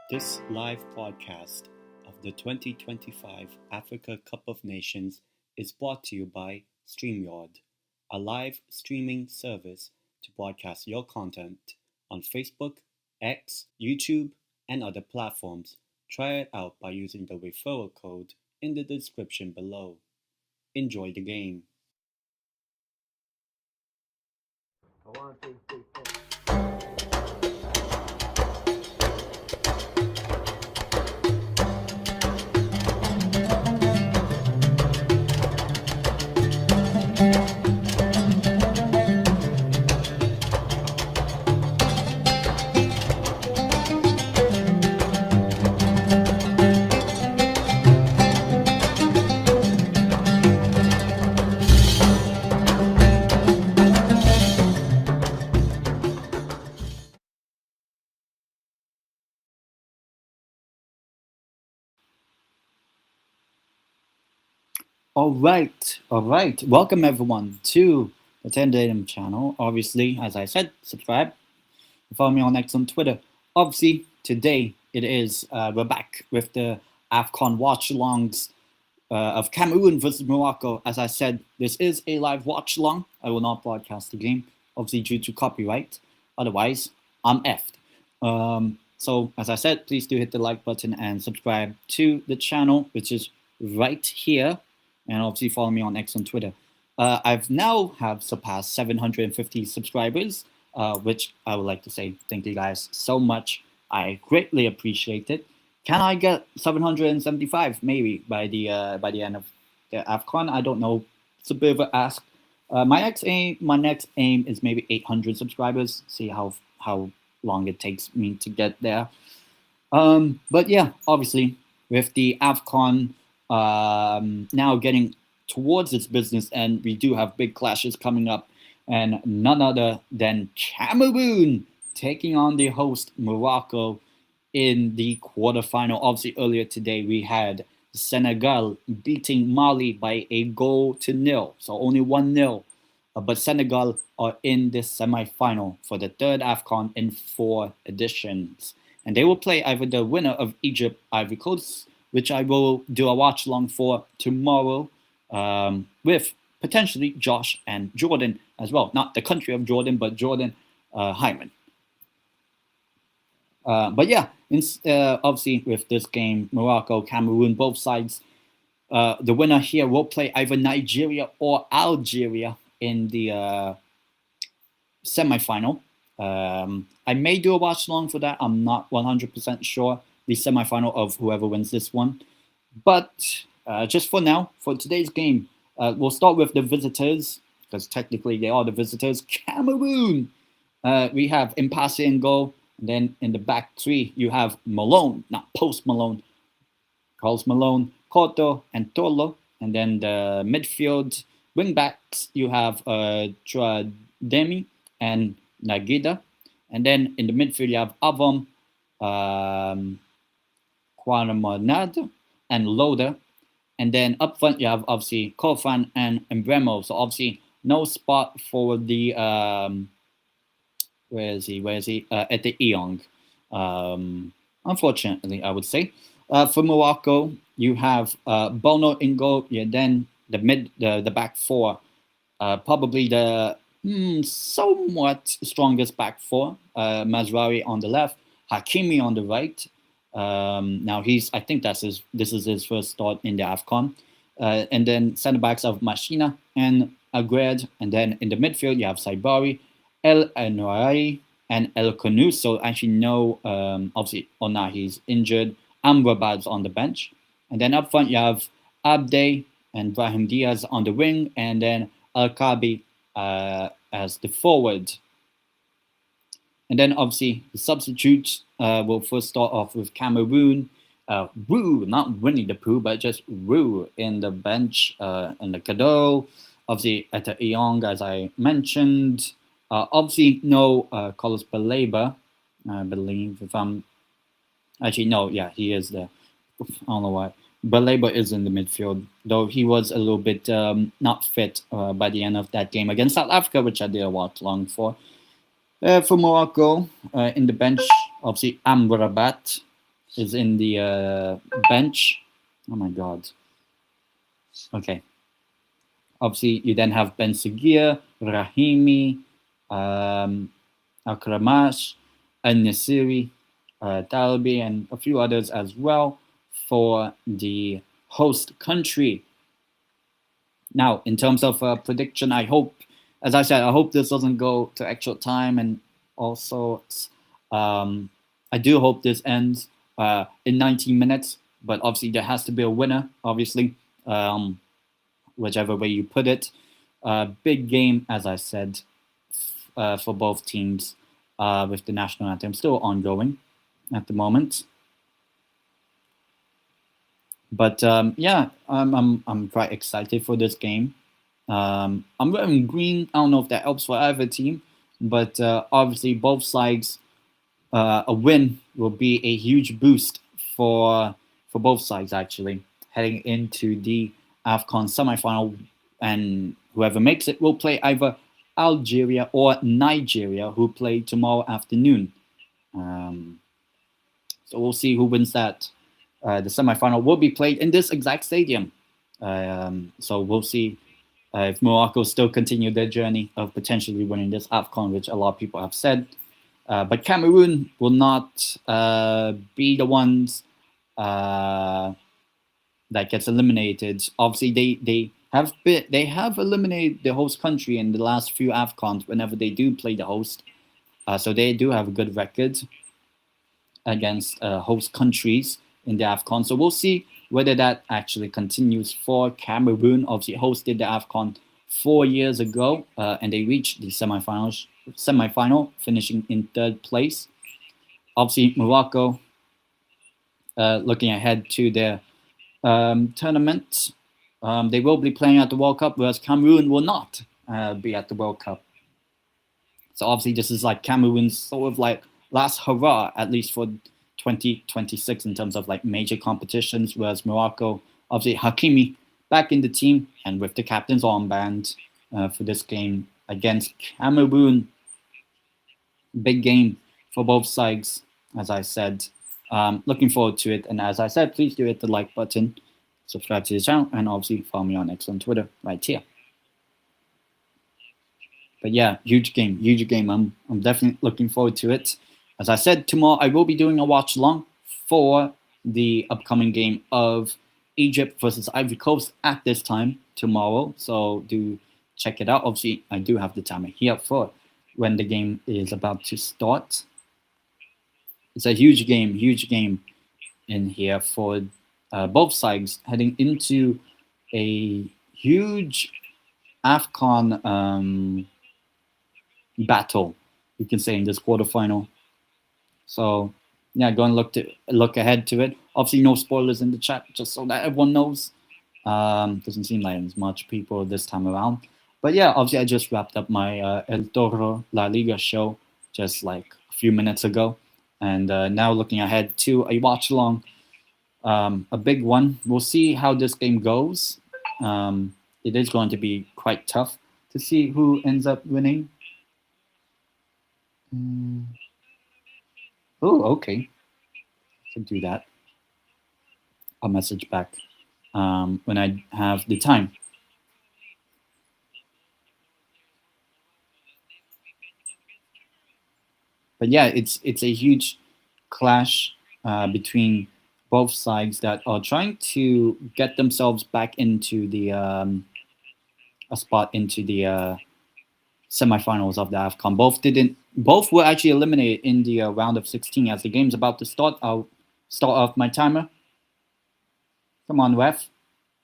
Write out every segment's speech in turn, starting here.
This live podcast of the 2025 Africa Cup of Nations is brought to you by StreamYard, a live streaming service to broadcast your content on Facebook, X, YouTube, and other platforms. Try it out by using the referral code in the description below. Enjoy the game. All right. Welcome everyone to the tendeitem channel. Obviously, as I said, subscribe. Follow me on X on Twitter. Obviously, today we're back with the AFCON watchalongs of Cameroon versus Morocco. As I said, this is a live watchalong. I will not broadcast the game, obviously due to copyright. Otherwise, I'm effed. So, as I said, please do hit the like button and subscribe to the channel, which is right here. And obviously follow me on X on Twitter. I've now have surpassed 750 subscribers, which I would like to say thank you guys so much. I greatly appreciate it. Can I get 775 maybe by the end of the AFCON? I don't know. It's a bit of an ask. My next aim is maybe 800 subscribers. See how long it takes me to get there. But yeah, obviously with the AFCON now getting towards its business, and we do have big clashes coming up, and none other than Cameroon taking on the host Morocco in the quarterfinal. Obviously, earlier today we had Senegal beating Mali by a goal to nil, so only 1-0. But Senegal are in this semi-final for the third AFCON in 4 editions, and they will play either the winner of Egypt, Ivory Coast, which I will do a watch along for tomorrow with potentially Josh and Jordan as well. Not the country of Jordan, but Jordan Hyman. But yeah, obviously with this game, Morocco, Cameroon, both sides, the winner here will play either Nigeria or Algeria in the semi-final. I may do a watch along for that. I'm not 100% sure. The semi-final of whoever wins this one. But just for now, for today's game, we'll start with the visitors, because technically they are the visitors. Cameroon! We have Mpasse in goal. And then in the back three, you have Malone, not Post Malone, Carlos Malone, Koto, and Tolo. And then the midfield wing backs, you have Demi and Nagida. And then in the midfield, you have Avom, Quaramonad, and Loader. And then up front, you have obviously Kofan and Embremo. So obviously no spot for the where is he? At the Eong. Unfortunately, I would say. For Morocco, you have Bono in goal. Yeah, then the back four, probably the somewhat strongest back four. Mazraoui on the left, Hakimi on the right. Now I think this is his first start in the AFCON. And then center backs of Machina and Agred. And then in the midfield, you have Saibari, El Anouari, and El Kanu. So actually no, obviously Onahi's injured. Amrabat's on the bench. And then up front, you have Abde and Brahim Diaz on the wing. And then Al-Kabi as the forward. And then obviously the substitutes will first start off with Cameroon. Wu, not Winnie the Pooh, but just Wu in the bench and the Cadeau. Obviously at the Eong, as I mentioned. Obviously no Carlos Baleba, I believe. If I'm actually no, yeah, he is there. I don't know why. Baleba is in the midfield, though he was a little bit not fit by the end of that game against South Africa, which I did a watch long for. For Morocco, in the bench, obviously Amrabat, is in the bench. Oh my god. Okay. Obviously, you then have Ben Seguir, Rahimi, Akramash, An-Nasiri, Dalby, and a few others as well for the host country. Now, in terms of prediction, I hope, as I said, I hope this doesn't go to extra time, and also I do hope this ends in 19 minutes, but obviously there has to be a winner, obviously, whichever way you put it. Big game, as I said, for both teams, with the national anthem still ongoing at the moment. But yeah, I'm quite excited for this game. I'm wearing green. I don't know if that helps for either team, but obviously both sides, a win will be a huge boost for both sides actually heading into the AFCON semi-final, and whoever makes it will play either Algeria or Nigeria, who play tomorrow afternoon. So we'll see who wins that. The semi-final will be played in this exact stadium. So we'll see if Morocco still continue their journey of potentially winning this AFCON, which a lot of people have said. But Cameroon will not be the ones that gets eliminated. Obviously, they have eliminated the host country in the last few AFCONs whenever they do play the host. So they do have a good record against host countries in the AFCON. So we'll see whether that actually continues for Cameroon. Obviously hosted the AFCON 4 years ago, and they reached the semi-final, finishing in 3rd place. Obviously Morocco, looking ahead to their tournament, they will be playing at the World Cup, whereas Cameroon will not be at the World Cup. So obviously this is like Cameroon's sort of like last hurrah, at least for 2026 in terms of like major competitions, whereas Morocco, obviously Hakimi back in the team and with the captain's armband for this game against Cameroon. Big game for both sides, as I said. Looking forward to it, and as I said, please do hit the like button, subscribe to the channel, and obviously follow me on X on Twitter right here. But yeah, huge game, huge game. I'm definitely looking forward to it. As I said, tomorrow I will be doing a watch along for the upcoming game of Egypt versus Ivory Coast at this time tomorrow. So do check it out. Obviously, I do have the timer here for when the game is about to start. It's a huge game in here for both sides heading into a huge AFCON battle, you can say, in this quarterfinal. So yeah, go and look ahead to it. Obviously, no spoilers in the chat, just so that everyone knows. Doesn't seem like there's much people this time around. But yeah, obviously, I just wrapped up my El Toro La Liga show just like a few minutes ago, and now looking ahead to a watch along, a big one. We'll see how this game goes. It is going to be quite tough to see who ends up winning. Oh, okay. Should do that. I'll message back when I have the time. But yeah, it's a huge clash between both sides that are trying to get themselves back into the a spot into the semifinals of the AFCON. Both were actually eliminated in the round of 16. As the game's about to start, I'll start off my timer. Come on, ref.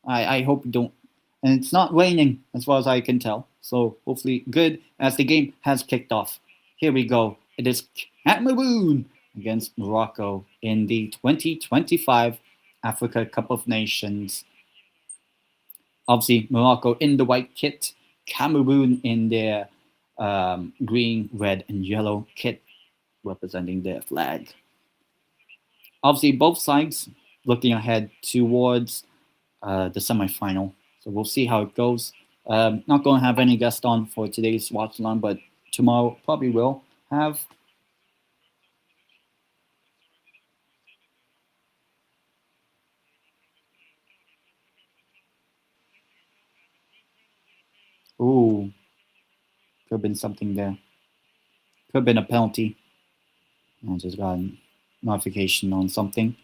I hope you don't. And it's not raining as far as I can tell. So hopefully good, as the game has kicked off. Here we go. It is Cameroon against Morocco in the 2025 Africa Cup of Nations. Obviously, Morocco in the white kit, Cameroon in their green, red, and yellow kit, representing their flag. Obviously, both sides looking ahead towards the semi-final. So we'll see how it goes. Not going to have any guest on for today's watch along, but tomorrow probably will have. Ooh, could have been something there. Could have been a penalty. I just got a notification on something.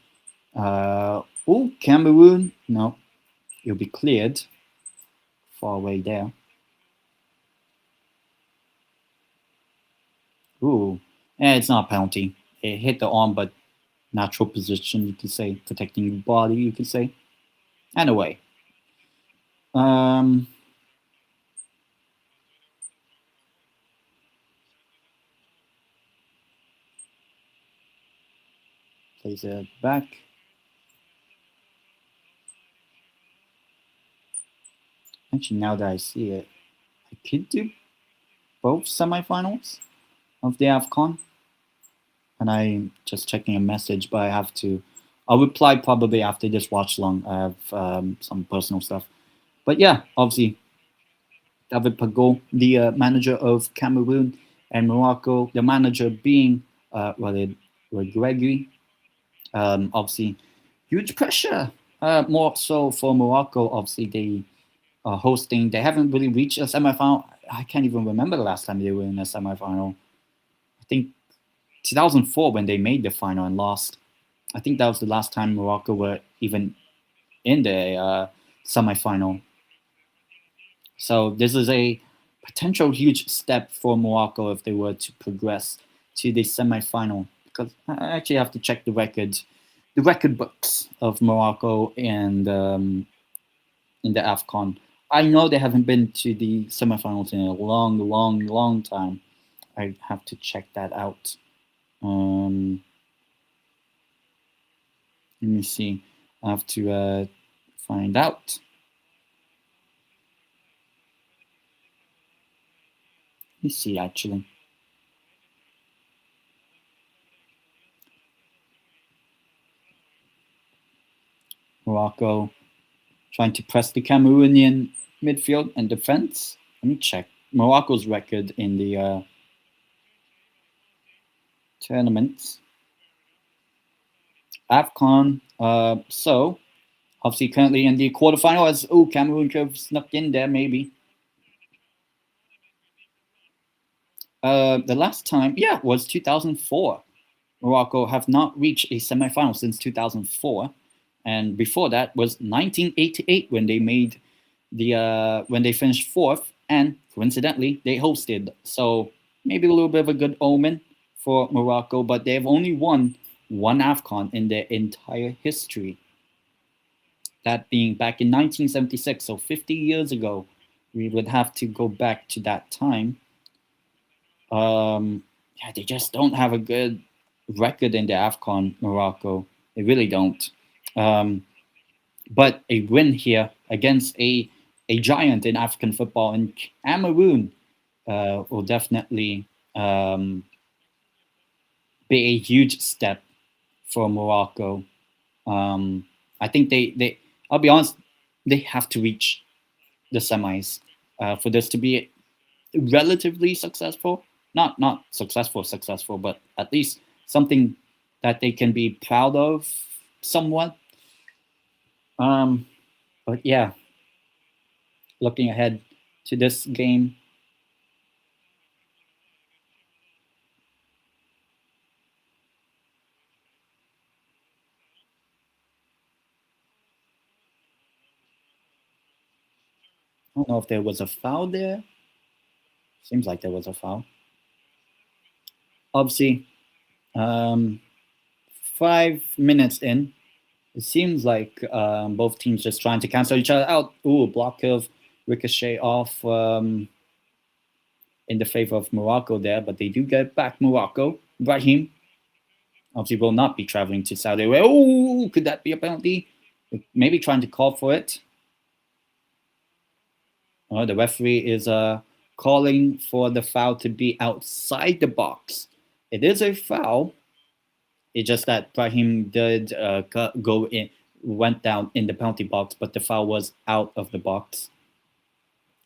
Ooh, Cameroon. No, it'll be cleared. Far away there. Ooh, it's not a penalty. It hit the arm, but natural position, you could say, protecting your body, you could say. Anyway, um, place it back. Actually, now that I see it, I could do both semifinals of the AFCON. And I'm just checking a message, but I have to. I'll reply probably after this watch long. I have some personal stuff. But yeah, obviously, David Pagol, the manager of Cameroon and Morocco, the manager being Gregory. Obviously, huge pressure. More so for Morocco. Obviously, they are hosting. They haven't really reached a semifinal. I can't even remember the last time they were in a semifinal. I think 2004 when they made the final and lost. I think that was the last time Morocco were even in the semifinal. So this is a potential huge step for Morocco if they were to progress to the semifinal. Because I actually have to check the record books of Morocco and in the AFCON. I know they haven't been to the semifinals in a long, long, long time. I have to check that out. Let me see. I have to find out. Let me see actually. Morocco trying to press the Cameroonian midfield and defense. Let me check Morocco's record in the tournaments. AFCON. So obviously currently in the quarterfinal as Cameroon could have snuck in there maybe. The last time, yeah, was 2004. Morocco have not reached a semifinal since 2004, and before that was 1988 when they made when they finished fourth, and coincidentally they hosted. So maybe a little bit of a good omen for Morocco, but they've only won one AFCON in their entire history. That being back in 1976, so 50 years ago, we would have to go back to that time. Yeah, they just don't have a good record in the AFCON, Morocco. They really don't. Um, but a win here against a giant in African football in Cameroon will definitely be a huge step for Morocco. Um, I think I'll be honest, they have to reach the semis for this to be relatively successful. Not successful, but at least something that they can be proud of somewhat. Um, but yeah, looking ahead to this game, I don't know if there was a foul there. Seems like there was a foul. Obviously, um, 5 minutes in, it seems like both teams just trying to cancel each other out. Ooh, block of ricochet off in the favor of Morocco there, but they do get back Morocco. Brahim obviously will not be traveling to Saudi Arabia. Oh, could that be a penalty? Maybe trying to call for it. Oh, the referee is calling for the foul to be outside the box. It is a foul. It's just that Brahim did go in, went down in the penalty box, but the foul was out of the box.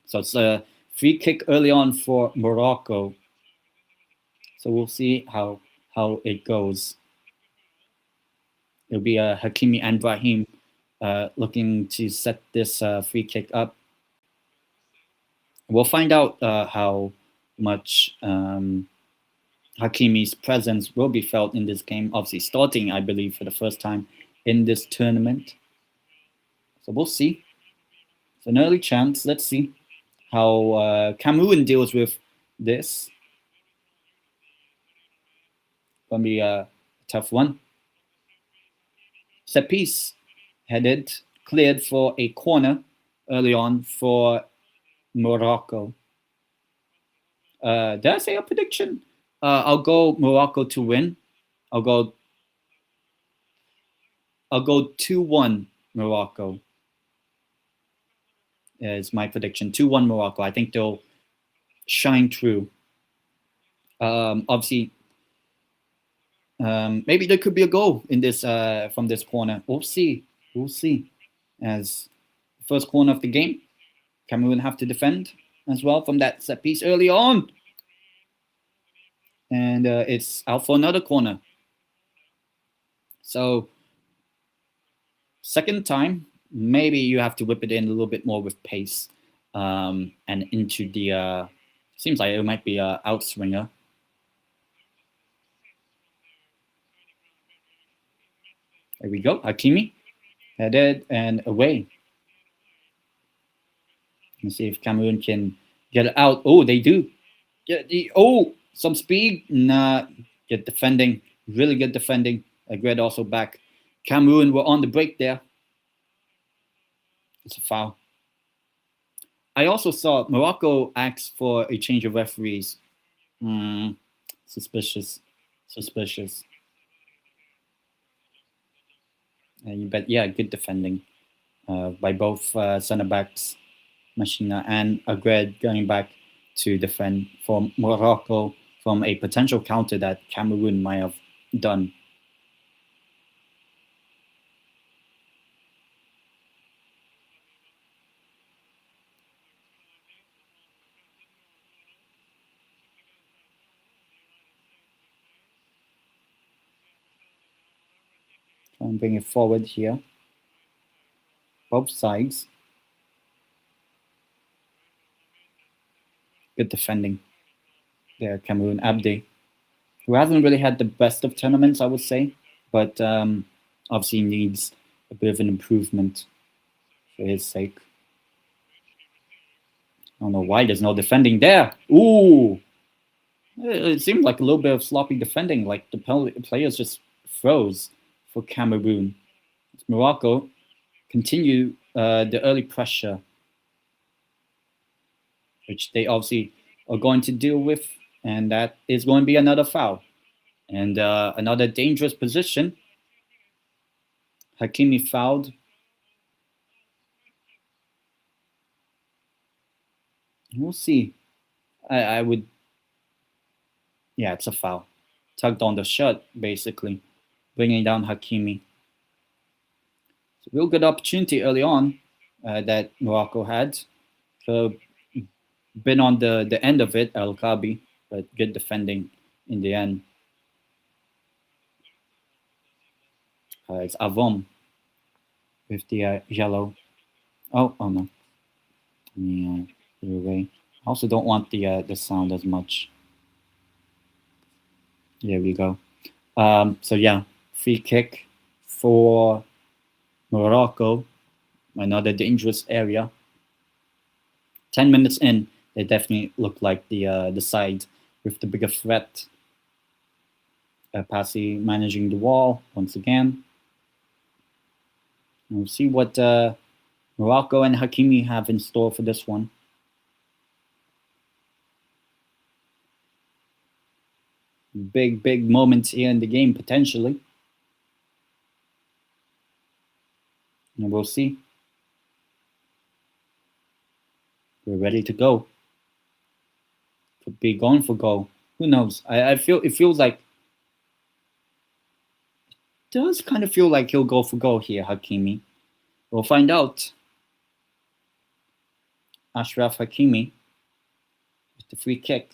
So it's a free kick early on for Morocco. So we'll see how it goes. It'll be Hakimi and Brahim looking to set this free kick up. We'll find out how much Hakimi's presence will be felt in this game. Obviously, starting, I believe, for the first time in this tournament. So we'll see. It's an early chance. Let's see how Cameroon deals with this. Gonna be a tough one. Set piece headed, cleared for a corner early on for Morocco. Did I say a prediction? I'll go Morocco to win. I'll go 2-1 Morocco. Is my prediction. 2-1 Morocco. I think they'll shine through. Obviously, maybe there could be a goal in this from this corner. We'll see. We'll see. As the first corner of the game, Cameroon have to defend as well from that set piece early on. And it's out for another corner. So, second time, maybe you have to whip it in a little bit more with pace and into the, seems like it might be a outswinger. There we go, Hakimi, headed and away. Let's see if Cameroon can get it out. Oh, they do. Some speed. Nah, good defending. Really good defending. Agred also back. Cameroon were on the break there. It's a foul. I also saw Morocco asked for a change of referees. Suspicious. Suspicious. But yeah, good defending by both center backs, Machina and Agred, going back to defend for Morocco from a potential counter that Cameroon might have done. Try and bring it forward here. Both sides. Good defending there, Cameroon. Abde, who hasn't really had the best of tournaments, I would say, but obviously needs a bit of an improvement for his sake. I don't know why there's no defending there. Ooh! It seemed like a little bit of sloppy defending, like the players just froze for Cameroon. It's Morocco continue the early pressure, which they obviously are going to deal with, and that is going to be another foul. And another dangerous position. Hakimi fouled. We'll see. I would... Yeah, it's a foul. Tugged on the shirt, basically, bringing down Hakimi. It's a real good opportunity early on that Morocco had. Been on the end of it, El Kabi, but good defending in the end. It's Avom with the yellow. Oh no. Yeah, put it away. I also don't want the sound as much. There we go. So yeah, free kick for Morocco. Another dangerous area. 10 minutes in, they definitely look like the side with the bigger threat. Passy managing the wall once again. We'll see what Morocco and Hakimi have in store for this one. Big moments here in the game, potentially. And we'll see. We're ready to go. Could be going for goal. Who knows? I feel it feels like... It does kind of feel like he'll go for goal here, Hakimi. We'll find out. Ashraf Hakimi with the free kick.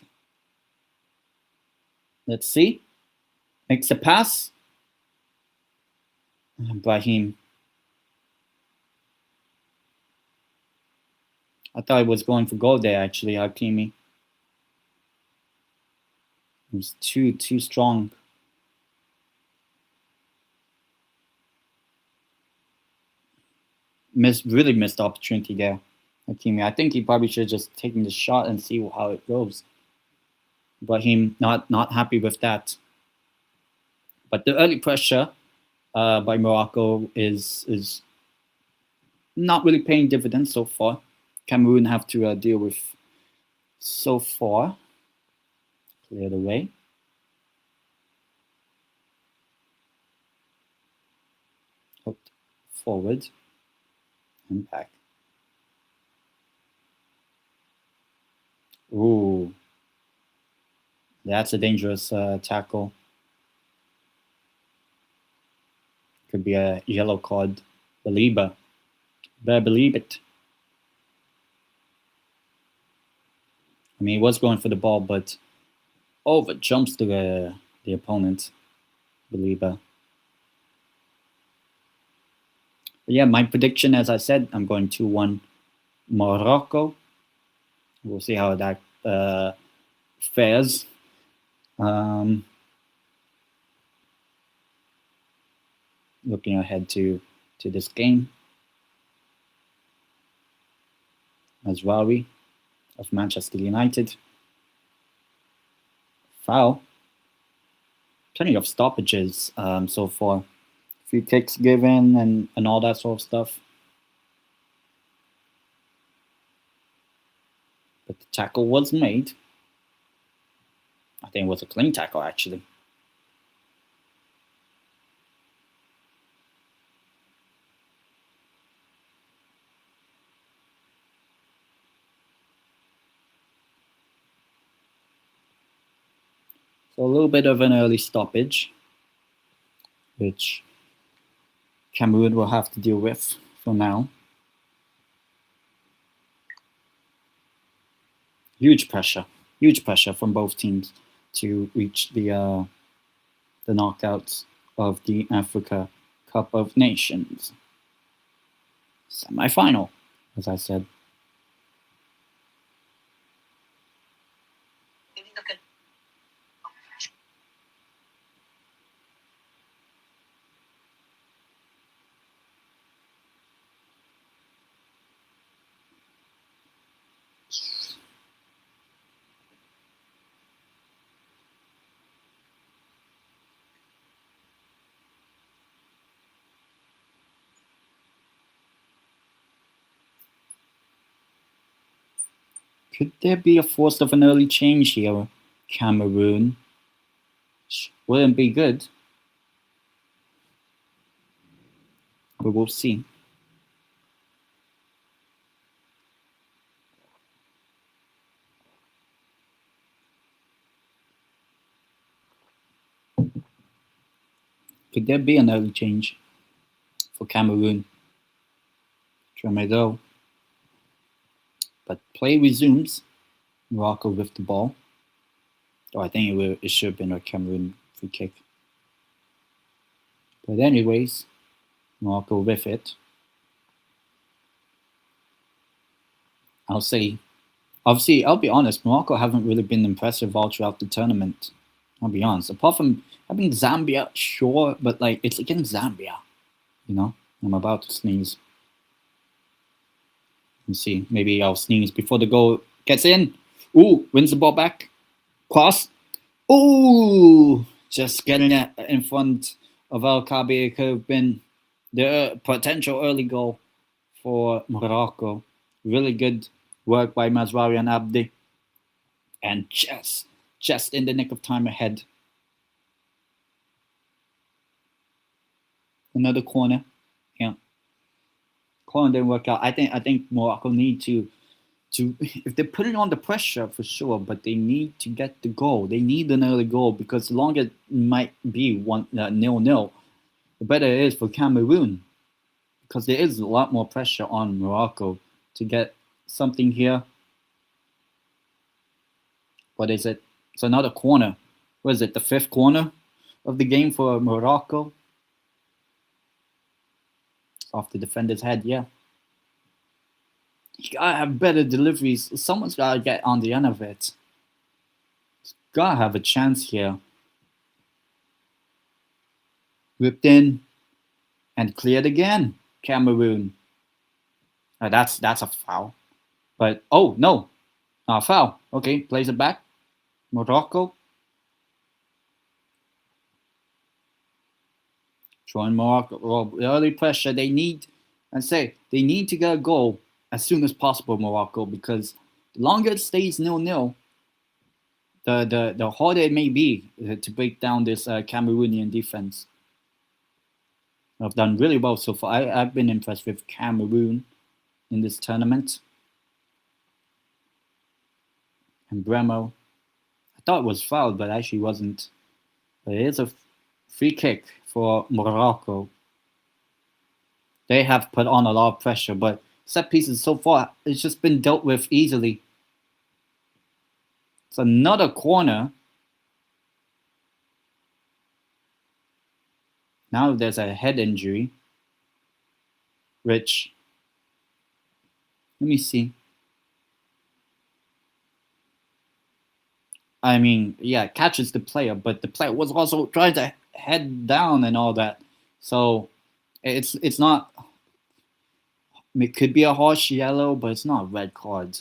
Let's see. Makes a pass. Brahim. I thought he was going for goal there, actually, Hakimi. He was too strong. Really missed the opportunity there, Hakimi. I think he probably should have just taken the shot and see how it goes. But him not happy with that. But the early pressure by Morocco is not really paying dividends so far. Cameroon have to deal with so far. Cleared away. Hooked forward and back. Ooh, that's a dangerous tackle. Could be a yellow card. Better believe it. I mean, he was going for the ball, but over jumps to the opponent. Belieber. But yeah, my prediction, as I said, I'm going 2-1 Morocco. We'll see how that fares. Looking ahead to this game. Mazraoui of Manchester United. Foul. Plenty of stoppages so far. Free kicks given and all that sort of stuff. But the tackle was made. I think it was a clean tackle, actually. So a little bit of an early stoppage, which Cameroon will have to deal with for now. Huge pressure from both teams to reach the knockouts of the Africa Cup of Nations semi-final, as I said. Could there be a force of an early change here, Cameroon? Wouldn't be good, but we'll see. Could there be an early change for Cameroon? Tramedo. But play resumes. Morocco with the ball. Oh, I think it should have been a Cameroon free kick. But anyways, Morocco with it. I'll say, obviously, I'll be honest, Morocco haven't really been impressive all throughout the tournament. I'll be honest. Apart from, I mean, Zambia, sure, but like, it's against Zambia. You know, I'm about to sneeze. Let's see, maybe I'll sneeze before the goal gets in. Ooh, wins the ball back. Cross. Ooh, just getting it in front of El Kabi. It could have been the potential early goal for Morocco. Really good work by Mazraoui and Abdi. And just in the nick of time ahead. Another corner. Yeah. Corner didn't work out. I think Morocco need to if they're putting on the pressure for sure, but they need to get the goal. They need an early goal because the longer it might be 0-0, the better it is for Cameroon because there is a lot more pressure on Morocco to get something here. What is it? It's another corner. What is it? The fifth corner of the game for Morocco. Off the defender's head, yeah. You gotta have better deliveries. Someone's gotta get on the end of it. Gotta have a chance here. Whipped in and cleared again. Cameroon. That's a foul. But oh no, foul. Okay, plays it back. Morocco. Showing Morocco. Well, early pressure. They need to get a goal as soon as possible, Morocco, because the longer it stays 0-0, the harder it may be to break down this Cameroonian defense. I've done really well so far. I've been impressed with Cameroon in this tournament. And Bremo, I thought it was fouled, but actually wasn't. But it is a free kick for Morocco. They have put on a lot of pressure, but set pieces so far, it's just been dealt with easily. It's another corner. Now there's a head injury, which, let me see. I mean, yeah, catches the player, but the player was also trying to head down and all that. So it's not, it could be a harsh yellow, but it's not a red card.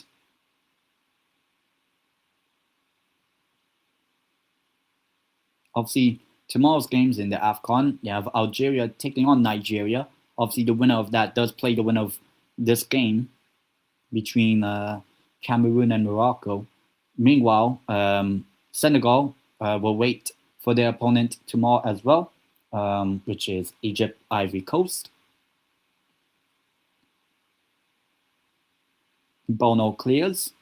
Obviously, tomorrow's games in the AFCON, you have Algeria taking on Nigeria. Obviously, the winner of that does play the winner of this game between Cameroon and Morocco. Meanwhile, Senegal will wait for their opponent tomorrow as well, which is Egypt, Ivory Coast. Bono clears.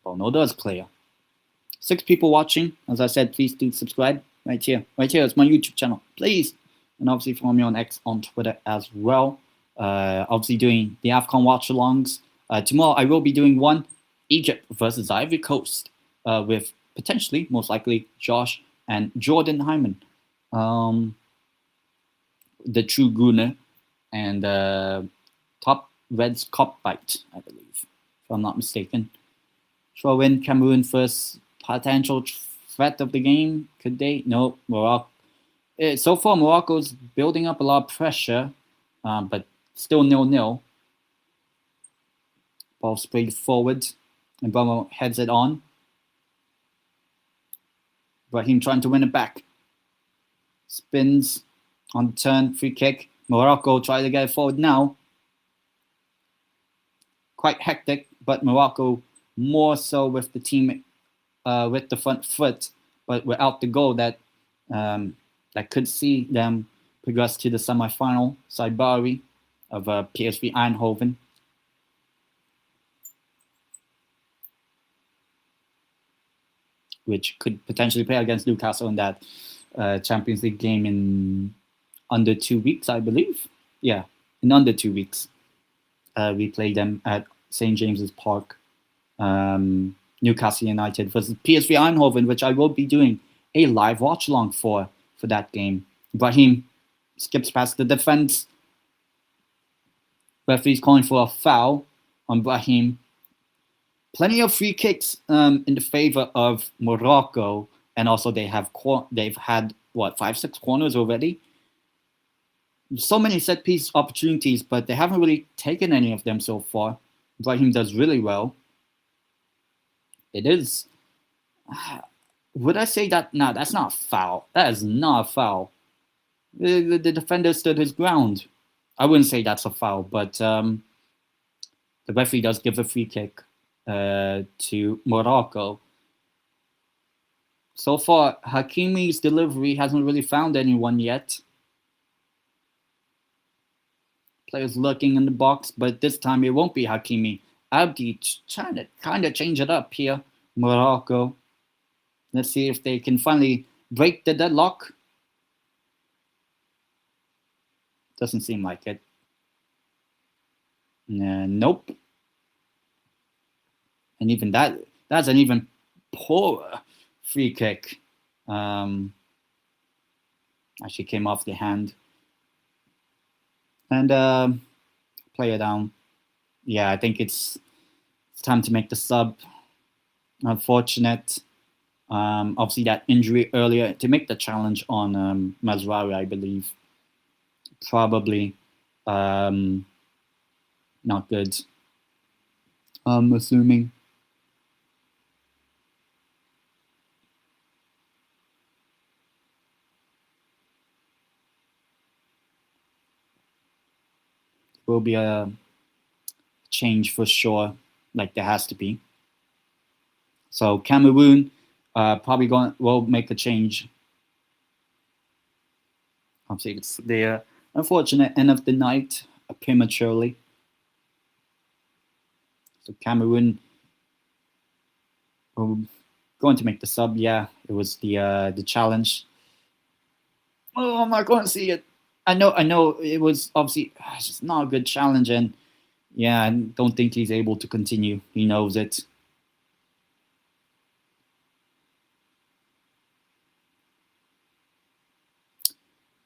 Bono does clear. 6 people watching. As I said, please do subscribe right here. Right here, it's my YouTube channel. Please. And obviously follow me on X, on Twitter as well. Obviously doing the AFCON watchalongs. Tomorrow I will be doing one, Egypt versus Ivory Coast, with potentially, most likely, Josh and Jordan Hyman, the true Gooner, and Top Reds Cop Bite, I believe, if I'm not mistaken. Throw in Cameroon first potential threat of the game. Could they? No, Morocco. So far, Morocco's building up a lot of pressure, but still 0-0. Ball sprayed forward, and Bremo heads it on. Brahim trying to win it back. Spins on the turn, free kick. Morocco try to get it forward now. Quite hectic, but Morocco more so with the team with the front foot, but without the goal that could see them progress to the semi-final. Saibari of PSV Eindhoven. Which could potentially play against Newcastle in that Champions League game in under 2 weeks, I believe. Yeah, in under 2 weeks. We play them at St. James's Park. Newcastle United versus PSV Eindhoven, which I will be doing a live watch along for that game. Brahim skips past the defense. Referee's calling for a foul on Brahim. Plenty of free kicks in the favor of Morocco, and also they've had what 5-6 corners already. So many set piece opportunities, but they haven't really taken any of them so far. Brahim does really well. It is. Would I say that? No, that's not a foul. That is not a foul. The defender stood his ground. I wouldn't say that's a foul, but the referee does give a free kick to Morocco. So far, Hakimi's delivery hasn't really found anyone yet. Players lurking in the box, but this time it won't be Hakimi. Abdi trying to kind of change it up here. Morocco. Let's see if they can finally break the deadlock. Doesn't seem like it. Nope. And even that's an even poorer free kick. Actually came off the hand. And player down. yeah, I think it's time to make the sub. Unfortunate. Obviously, that injury earlier to make the challenge on Mazraoui, I believe, probably um, not good. I'm assuming. Will be a change for sure, like there has to be. So Cameroon probably going will make a change. Obviously, it's the unfortunate end of the night prematurely. So Cameroon will going to make the sub. Yeah, it was the challenge. Oh, I'm not going to see it. I know. It was obviously it's just not a good challenge, and yeah, I don't think he's able to continue. He knows it.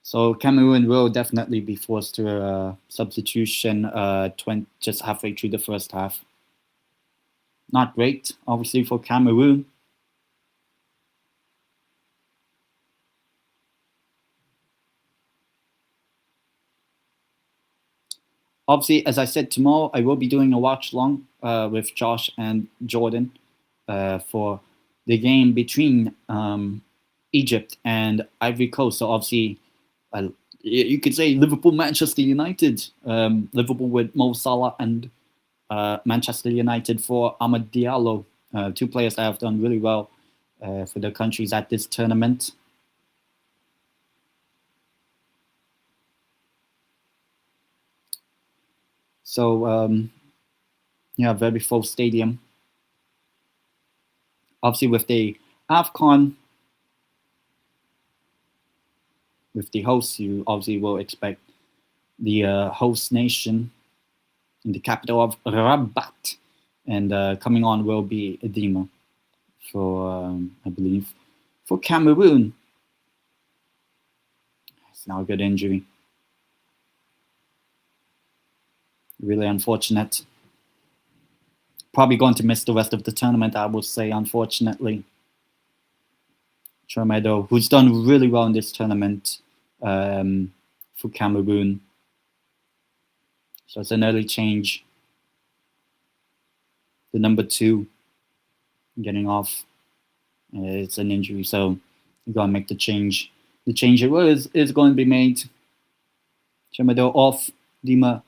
So Cameroon will definitely be forced to a substitution 20, just halfway through the first half. Not great, obviously, for Cameroon. Obviously, as I said, tomorrow I will be doing a watch long with Josh and Jordan for the game between Egypt and Ivory Coast. So obviously, uh, you could say Liverpool, Manchester United, Liverpool with Mo Salah and Manchester United for Amad Diallo, two players that have done really well for their countries at this tournament. So yeah, very full stadium. Obviously, with the AFCON, with the hosts, you obviously will expect the host nation in the capital of Rabat, and coming on will be Edema for I believe for Cameroon. It's now a good injury. Really unfortunate. Probably going to miss the rest of the tournament, I would say, unfortunately. Tromedo, who's done really well in this tournament for Cameroon. So it's an early change. The number 2 getting off. It's an injury, so you gotta make the change. The change is going to be made. Tromedo off. Dima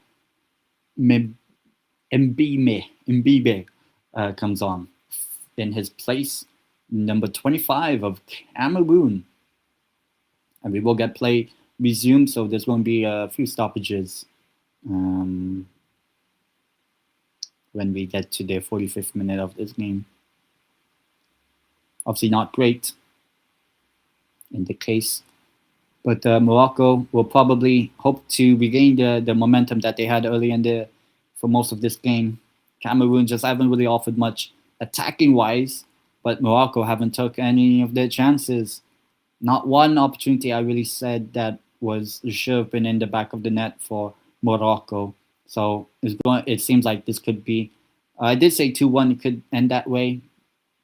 Mbibe comes on in his place. Number 25 of Cameroon. And we will get play resumed, so there's going to be a few stoppages when we get to the 45th minute of this game. Obviously not great in the case, but Morocco will probably hope to regain the momentum that they had early in the for most of this game. Cameroon just haven't really offered much attacking wise, but Morocco haven't took any of their chances. Not one opportunity I really said that was should have been in the back of the net for Morocco. So it seems like this could be. I did say 2-1 it could end that way,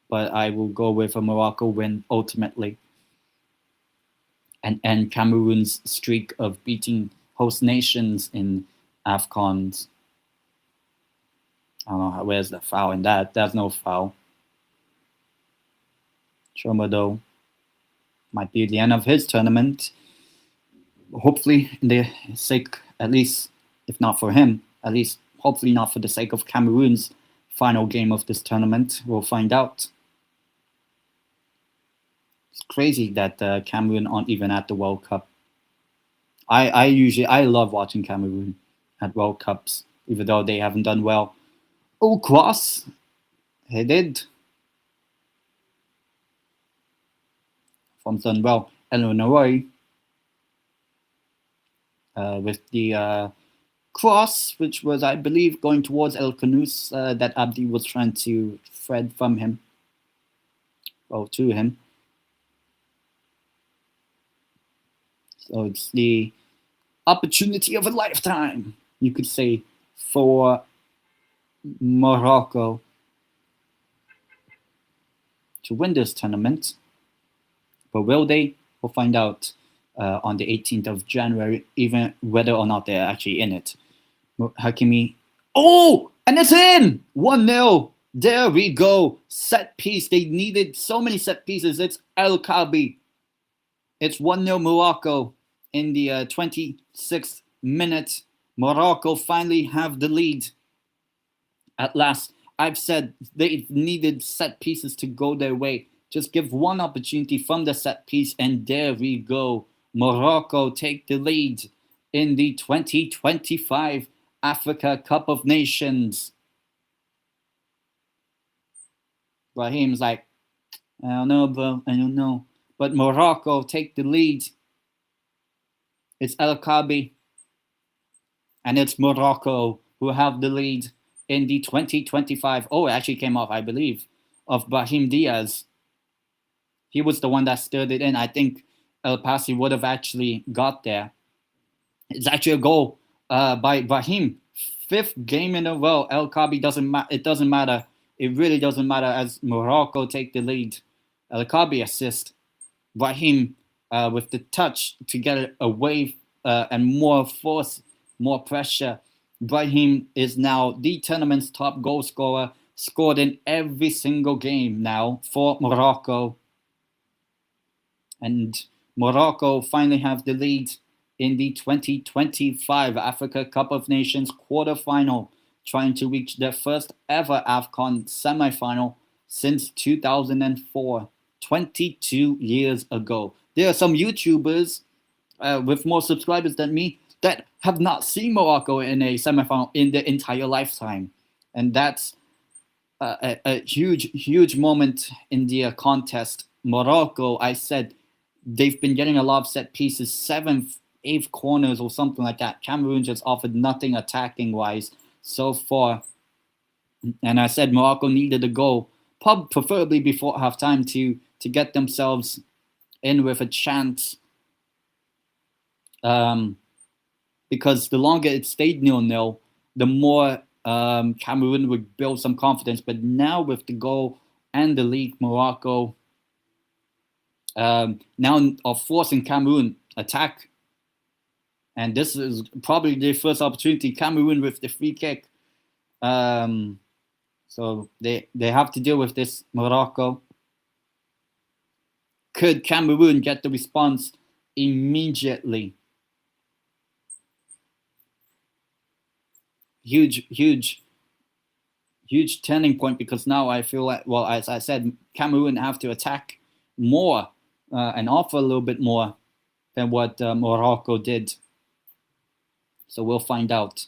but I will go with a Morocco win ultimately and end Cameroon's streak of beating host nations in AFCONs. I don't know where's the foul in that. There's no foul. Chomodo might be the end of his tournament. Hopefully, in the sake, at least, if not for him, at least hopefully not for the sake of Cameroon's final game of this tournament. We'll find out. It's crazy that Cameroon aren't even at the World Cup. I love watching Cameroon at World Cups, even though they haven't done well. Oh, cross, he did. From done well. Eleanor with the cross, which was, I believe, going towards El Kanous that Abdi was trying to thread from him. Well, to him. So it's the opportunity of a lifetime, you could say, for Morocco to win this tournament. But will they? We'll find out on the 18th of January, even whether or not they're actually in it. Hakimi. Oh, and it's in! 1-0. There we go. Set piece. They needed so many set pieces. It's El Kabi. It's 1-0 Morocco in the 26th minute. Morocco finally have the lead. At last, I've said they needed set pieces to go their way. Just give one opportunity from the set piece, and there we go. Morocco take the lead in the 2025 Africa Cup of Nations. Raheem's like, I don't know, bro. I don't know. But Morocco take the lead. It's El Kabi. And it's Morocco who have the lead in the 2025. Oh, it actually came off, I believe, of Brahim Diaz. He was the one that stirred it in. I think El Pasi would have actually got there. It's actually a goal by Brahim. 5th game in a row. El Kabi doesn't matter. It doesn't matter. It really doesn't matter as Morocco take the lead. El Kabi assist. Brahim with the touch to get it away and more force, more pressure. Brahim is now the tournament's top goal scorer, scored in every single game now for Morocco. And Morocco finally have the lead in the 2025 Africa Cup of Nations quarterfinal, trying to reach their first ever AFCON semifinal since 2004, 22 years ago. There are some YouTubers with more subscribers than me that have not seen Morocco in a semifinal in their entire lifetime. And that's a huge, huge moment in the contest. Morocco, I said, they've been getting a lot of set pieces, 7th, 8th corners or something like that. Cameroon just offered nothing attacking-wise so far. And I said Morocco needed a goal, preferably before halftime to get themselves in with a chance. Because the longer it stayed 0-0, the more Cameroon would build some confidence. But now with the goal and the lead, Morocco now are forcing Cameroon attack. And this is probably their first opportunity. Cameroon with the free kick. So they have to deal with this, Morocco. Could Cameroon get the response immediately? Huge, huge, huge turning point, because now I feel like, well, as I said, Cameroon have to attack more and offer a little bit more than what Morocco did. So we'll find out.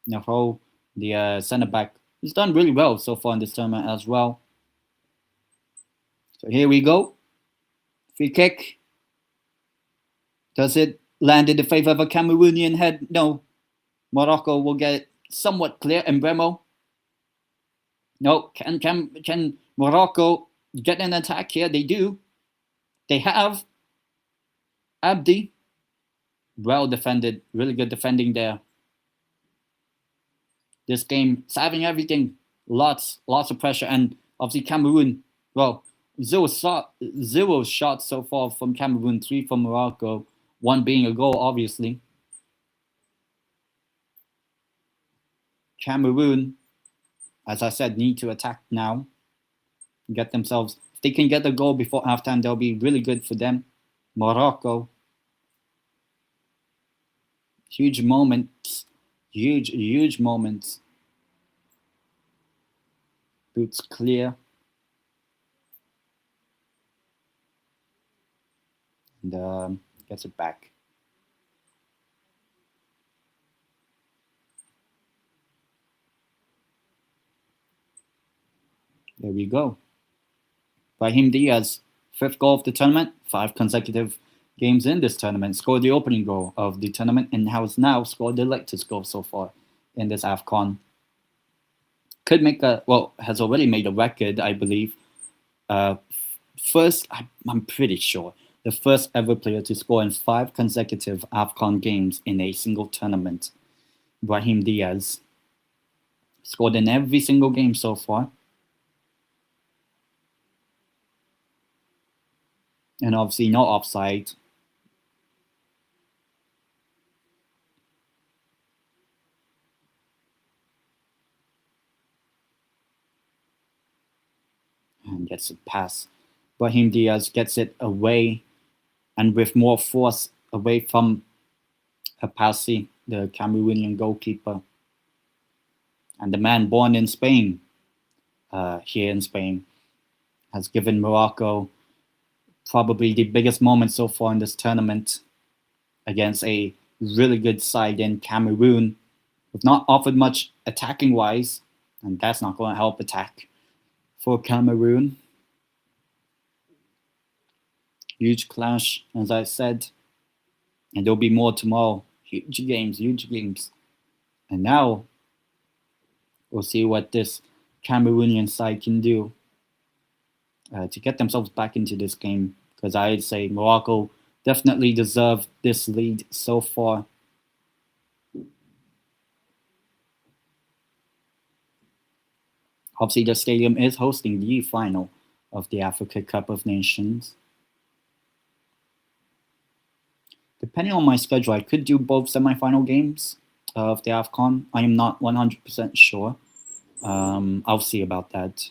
Naho, the center back, he's done really well so far in this tournament as well. So here we go. Free kick. Does it land in the favor of a Cameroonian head? No. Morocco will get it somewhat clear. Embremo. No. Can Morocco get an attack here? They do. They have. Abdi. Well defended. Really good defending there. This game is having everything. Lots of pressure. And obviously Cameroon, well, zero shots so far from Cameroon, 3 from Morocco, 1 being a goal, obviously. Cameroon, as I said, need to attack now. Get themselves, if they can get the goal before halftime, they'll be really good for them. Morocco. Huge moments. Huge moments. Boots clear. And gets it back. There we go. Brahim Diaz, 5th goal of the tournament, 5 consecutive games in this tournament, scored the opening goal of the tournament, and has now scored the latest goal so far in this AFCON. Could make has already made a record, I believe. First, I'm pretty sure, the first ever player to score in 5 consecutive AFCON games in a single tournament. Brahim Diaz. Scored in every single game so far. And obviously no offside. And gets a pass. Brahim Diaz gets it away and with more force away from Apasi, the Cameroonian goalkeeper. And the man born in Spain, here in Spain, has given Morocco probably the biggest moment so far in this tournament against a really good side in Cameroon. We've not offered much attacking wise, and that's not going to help attack for Cameroon. Huge clash, as I said, and there'll be more tomorrow. Huge games, huge games. And now we'll see what this Cameroonian side can do to get themselves back into this game, because I'd say Morocco definitely deserve this lead so far. Obviously, the stadium is hosting the final of the Africa Cup of Nations. Depending on my schedule, I could do both semifinal games of the AFCON. I am not 100% sure. I'll see about that.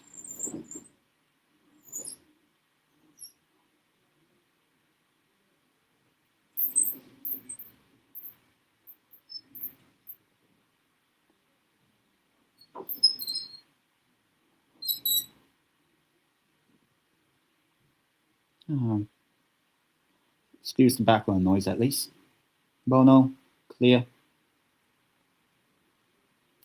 Excuse the background noise at least. Bono, clear.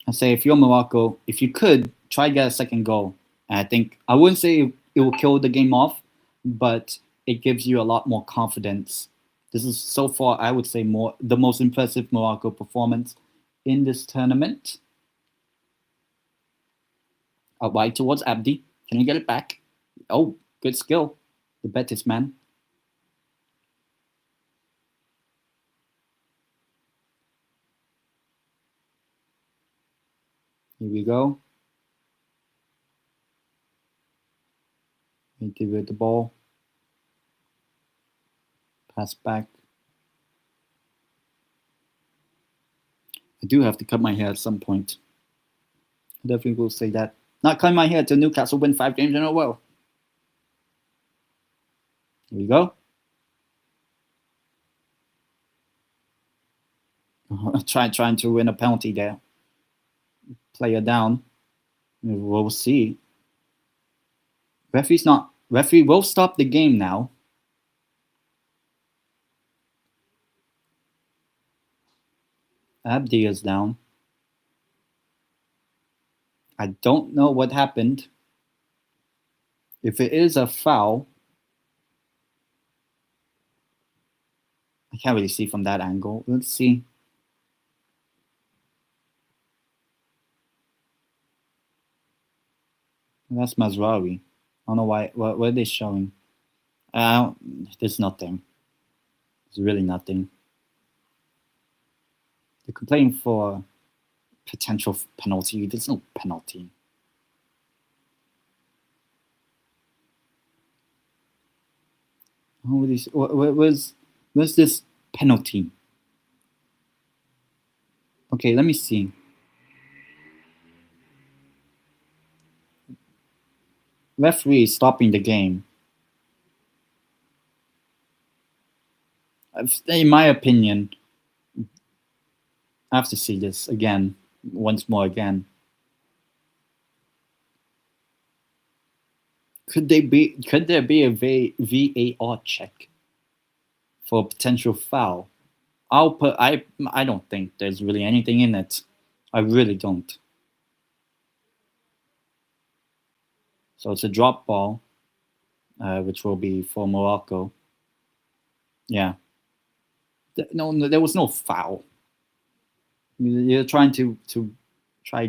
I say if you're Morocco, if you could, try to get a second goal. And I think, I wouldn't say it will kill the game off, but it gives you a lot more confidence. This is so far, I would say, the most impressive Morocco performance in this tournament. Out wide towards Abdi. Can you get it back? Oh, good skill. The Betis man. Here we go. Into with the ball. Pass back. I do have to cut my hair at some point. I definitely will say that. Not cutting my hair till Newcastle win 5 games in a row. Here we go. Trying to win a penalty there. Player down. We'll see. Referee will stop the game now. Abdi is down. I don't know what happened. If it is a foul, I can't really see from that angle. Let's see. That's Mazraoui. I don't know why. What are they showing? There's nothing. There's really nothing. They're complaining for potential penalty. There's no penalty. Where's this penalty? Okay, let me see. Referee is stopping the game. In my opinion, I have to see this again, once more again. Could there be a VAR check for a potential foul? I don't think there's really anything in it. I really don't. So it's a drop ball, which will be for Morocco. Yeah. No, there was no foul. You're trying to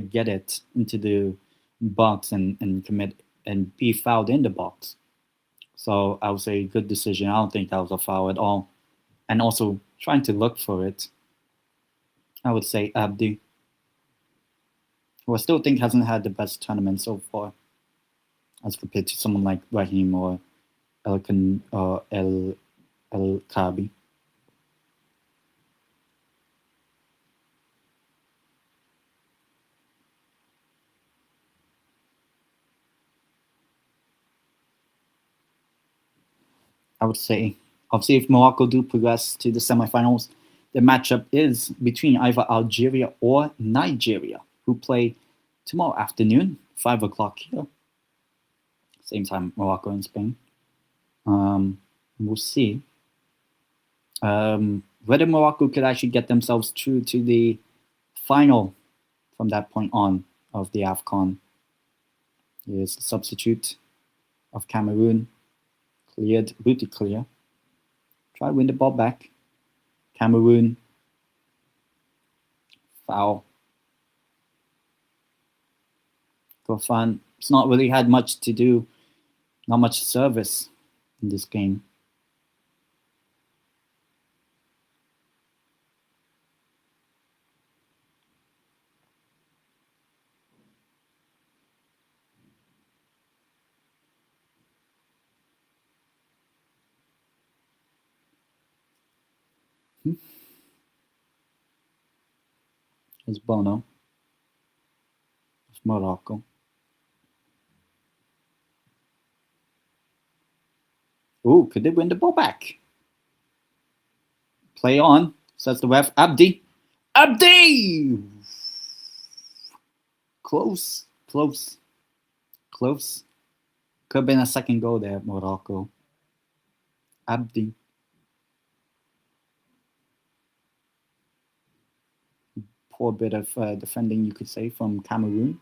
get it into the box and commit and be fouled in the box. So I would say good decision. I don't think that was a foul at all. And also trying to look for it. I would say Abdi. who I still think hasn't had the best tournament so far, as compared to someone like Raheem or El Kabi. I would say, obviously, if Morocco do progress to the semifinals, the matchup is between either Algeria or Nigeria, who play tomorrow afternoon, 5 o'clock here. Same time, Morocco and Spain. We'll see whether Morocco could actually get themselves through to the final from that point on of the AFCON. Here's the substitute of Cameroon, cleared, booty clear. Try to win the ball back. Cameroon, foul. Gofan, it's not really had much to do, not much service in this game. It's Bono. It's Morocco. Ooh, could they win the ball back? Play on, says the ref. Abdi! Abdi! Close, close, close. Could have been a second goal there, Morocco. Abdi. Poor bit of defending, you could say, from Cameroon.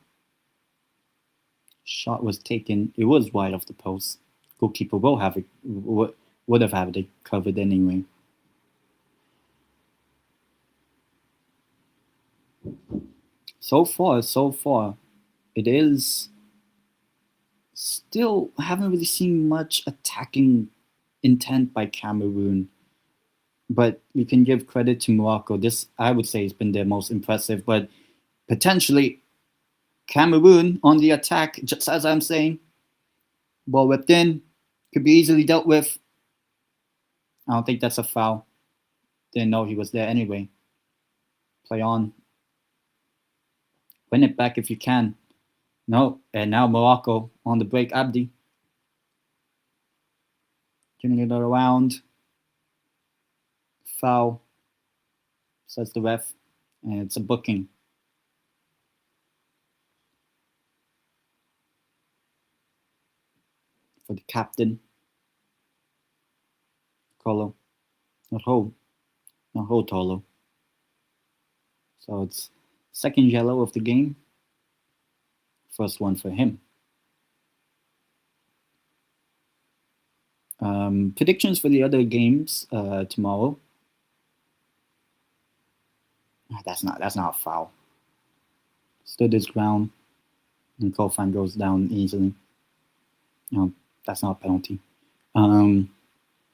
Shot was taken. It was wide off the post. Goalkeeper will have it. Would have had it covered anyway. So far, it is still haven't really seen much attacking intent by Cameroon. But you can give credit to Morocco. This, I would say, has been their most impressive. But potentially, Cameroon on the attack, just as I'm saying, ball whipped in, could be easily dealt with. I don't think that's a foul. Didn't know he was there anyway. Play on. Win it back if you can. No, and now Morocco on the break. Abdi. Turning it around. Foul, says the ref, and it's a booking. For the captain, Colo, not Tolo. So it's second yellow of the game. First one for him. Predictions for the other games tomorrow. That's not a foul. Stood his ground, and Kofan goes down easily. No, that's not a penalty.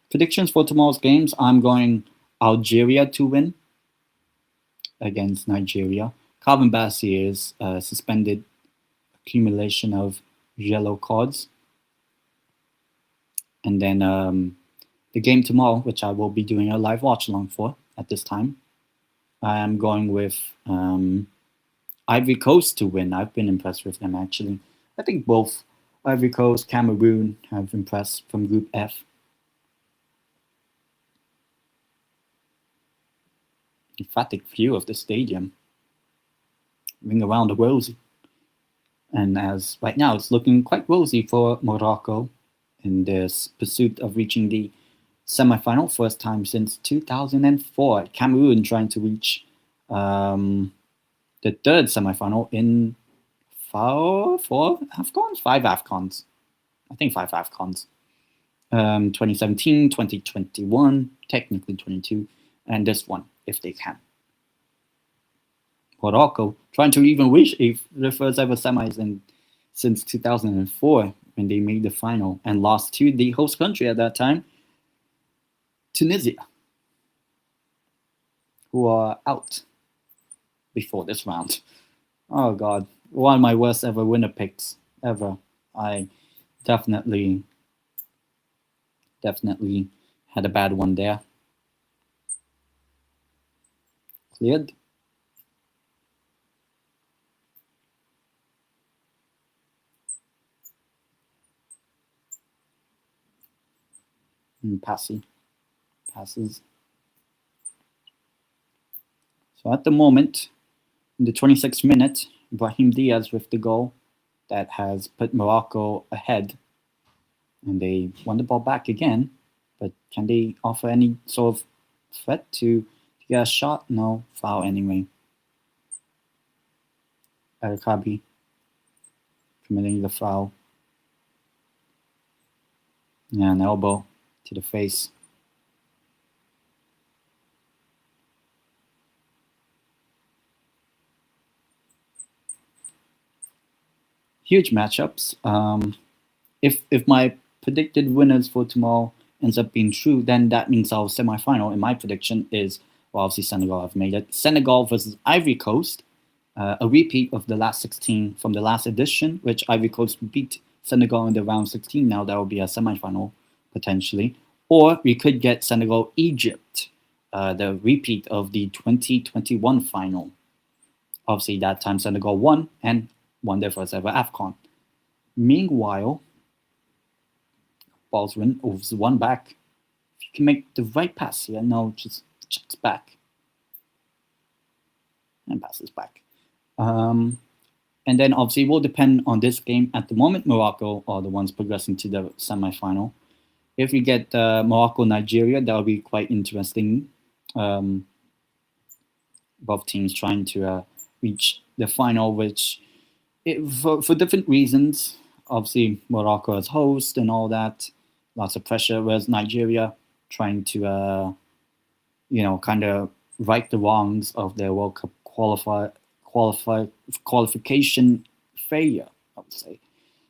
Predictions for tomorrow's games. I'm going Algeria to win against Nigeria. Calvin Bassey is suspended. Accumulation of yellow cards. And then the game tomorrow, which I will be doing a live watch along for at this time. I am going with Ivory Coast to win. I've been impressed with them, actually. I think both Ivory Coast, Cameroon have impressed from Group F. Emphatic view of the stadium. Ring around the rosy. And as right now, it's looking quite rosy for Morocco in this pursuit of reaching the semi-final, first time since 2004. Cameroon trying to reach the third semi-final in four AFCONs? 5 AFCONs. I think 5 AFCONs. 2017, 2021, technically 22, and this one, if they can. Morocco trying to even reach the first ever semis since 2004 when they made the final and lost to the host country at that time, Tunisia, who are out before this round. Oh God, one of my worst ever winner picks ever. I definitely had a bad one there. Cleared. And passes. So at the moment, in the 26th minute, Brahim Diaz with the goal that has put Morocco ahead. And they won the ball back again. But can they offer any sort of threat to get a shot? No, foul anyway. Arakabi committing the foul. Yeah, an elbow to the face. Huge matchups. If my predicted winners for tomorrow ends up being true, then that means our semi-final in my prediction is, well, obviously Senegal have made it. Senegal versus Ivory Coast, a repeat of the last 16 from the last edition, which Ivory Coast beat Senegal in the round 16. Now that will be a semi-final potentially. Or we could get Senegal-Egypt, the repeat of the 2021 final. Obviously, that time Senegal won and won their first ever AFCON. Meanwhile, ball's one back. If you can make the right pass here, no, just checks back and passes back. And then obviously it will depend on this game. At the moment, Morocco are the ones progressing to the semi-final. If we get Morocco-Nigeria, that will be quite interesting. Both teams trying to reach the final, which for different reasons. Obviously, Morocco as host and all that, lots of pressure. Whereas Nigeria trying to, kind of right the wrongs of their World Cup qualification failure, I would say.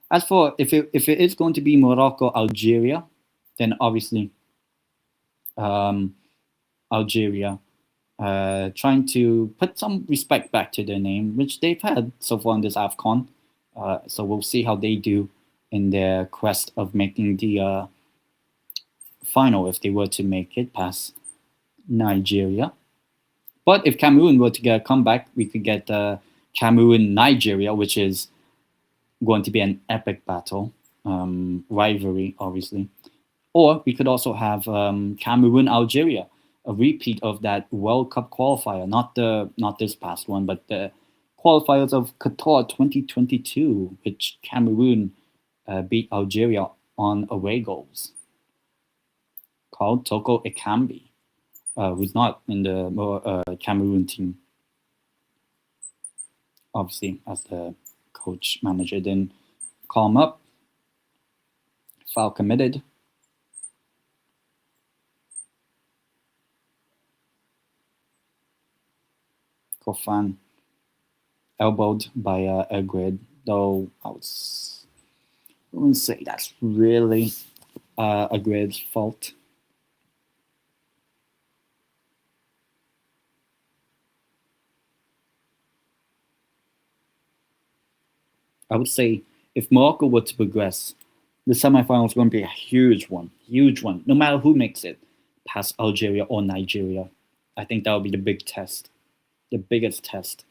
As for if it is going to be Morocco-Algeria, then obviously Algeria trying to put some respect back to their name, which they've had so far in this AFCON. So we'll see how they do in their quest of making the final if they were to make it past Nigeria. But if Cameroon were to get a comeback, we could get Cameroon-Nigeria, which is going to be an epic battle, rivalry, obviously. Or we could also have Cameroon-Algeria, a repeat of that World Cup qualifier, not this past one, but the qualifiers of Qatar 2022, which Cameroon beat Algeria on away goals. Called Toko Ekambi, who's not in the Cameroon team. Obviously, as the coach manager didn't call him up. Foul committed. Kofan elbowed by Agrid, though I wouldn't say that's really Agrid's fault. I would say if Morocco were to progress, the semifinal is going to be a huge one, no matter who makes it past Algeria or Nigeria. I think that would be the big test, the biggest test.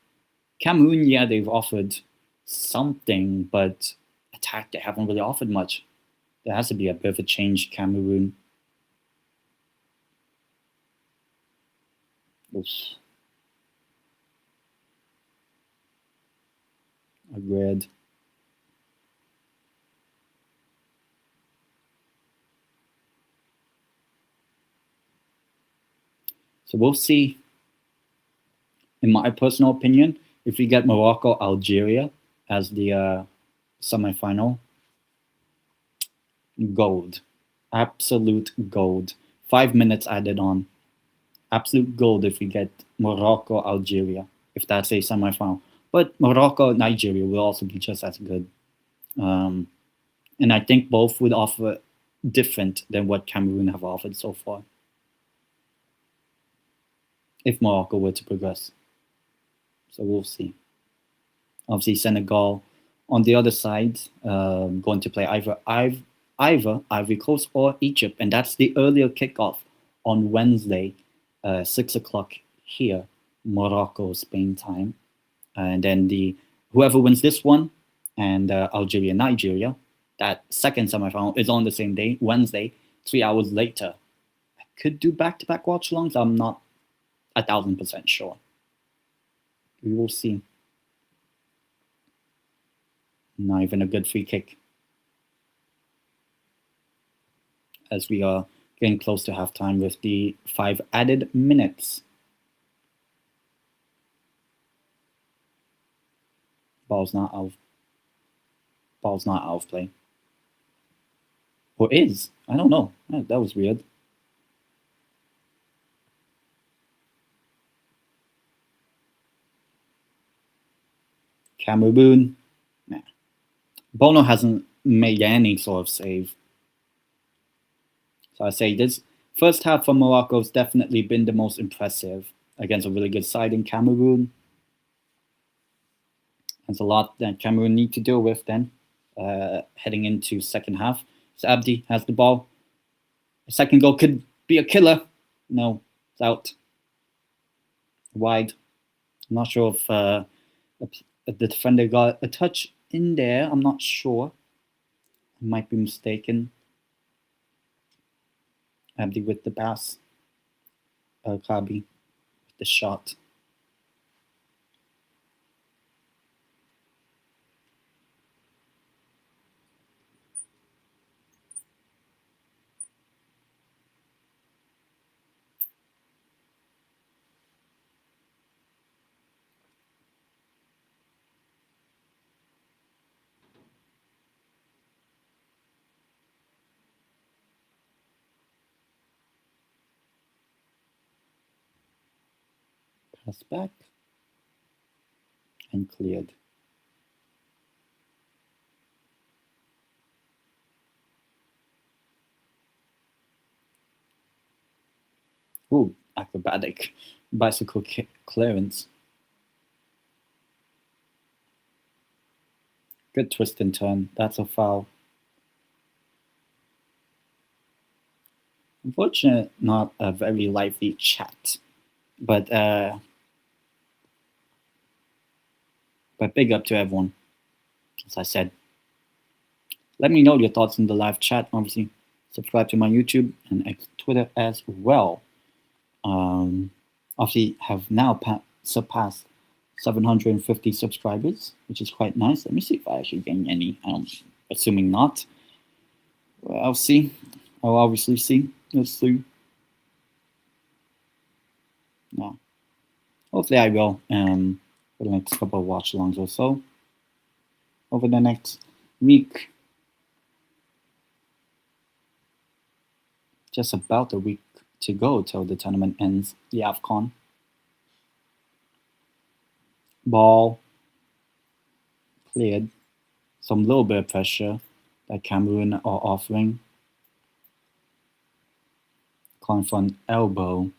Cameroon, yeah, they've offered something, but attack, they haven't really offered much. There has to be a bit of a change, Cameroon. Oof. Agreed. So we'll see. In my personal opinion, if we get Morocco, Algeria as the semifinal, gold, absolute gold. 5 minutes added on, absolute gold if we get Morocco, Algeria, if that's a semifinal. But Morocco, Nigeria will also be just as good. And I think both would offer different than what Cameroon have offered so far, if Morocco were to progress. So we'll see. Obviously, Senegal on the other side, going to play either Ivory Coast or Egypt, and that's the earlier kickoff on Wednesday, 6 o'clock here, Morocco, Spain time, and then whoever wins this one, and Algeria, Nigeria, that second semifinal is on the same day, Wednesday, 3 hours later. I could do back-to-back watchalongs. I'm not 1,000% sure. We will see. Not even a good free kick, as we are getting close to halftime with the 5 added minutes. Ball's not out. Ball's not out of play. Or is? I don't know. That was weird. Cameroon. Nah. Bono hasn't made any sort of save. So I say this first half for Morocco has definitely been the most impressive against a really good side in Cameroon. There's a lot that Cameroon need to deal with then, heading into second half. So Abdi has the ball. The second goal could be a killer. No, it's out. Wide. I'm not sure if the defender got a touch in there. I'm not sure. I might be mistaken. Abdi with the pass. Kabi with the shot. Pass back and cleared. Ooh, acrobatic bicycle clearance. Good twist and turn. That's a foul. Unfortunately, not a very lively chat, but big up to everyone. As I said, let me know your thoughts in the live chat. Obviously, subscribe to my YouTube and Twitter as well. Obviously, have now surpassed 750 subscribers, which is quite nice. Let me see if I actually gain any. Assuming not. Well, I'll see. I'll obviously see. Let's see. Yeah. Hopefully I will for the next couple of watch-alongs or so. Over the next week. Just about a week to go till the tournament ends, the AFCON. Ball cleared. Some little bit of pressure that Cameroon are offering. Calling for an elbow.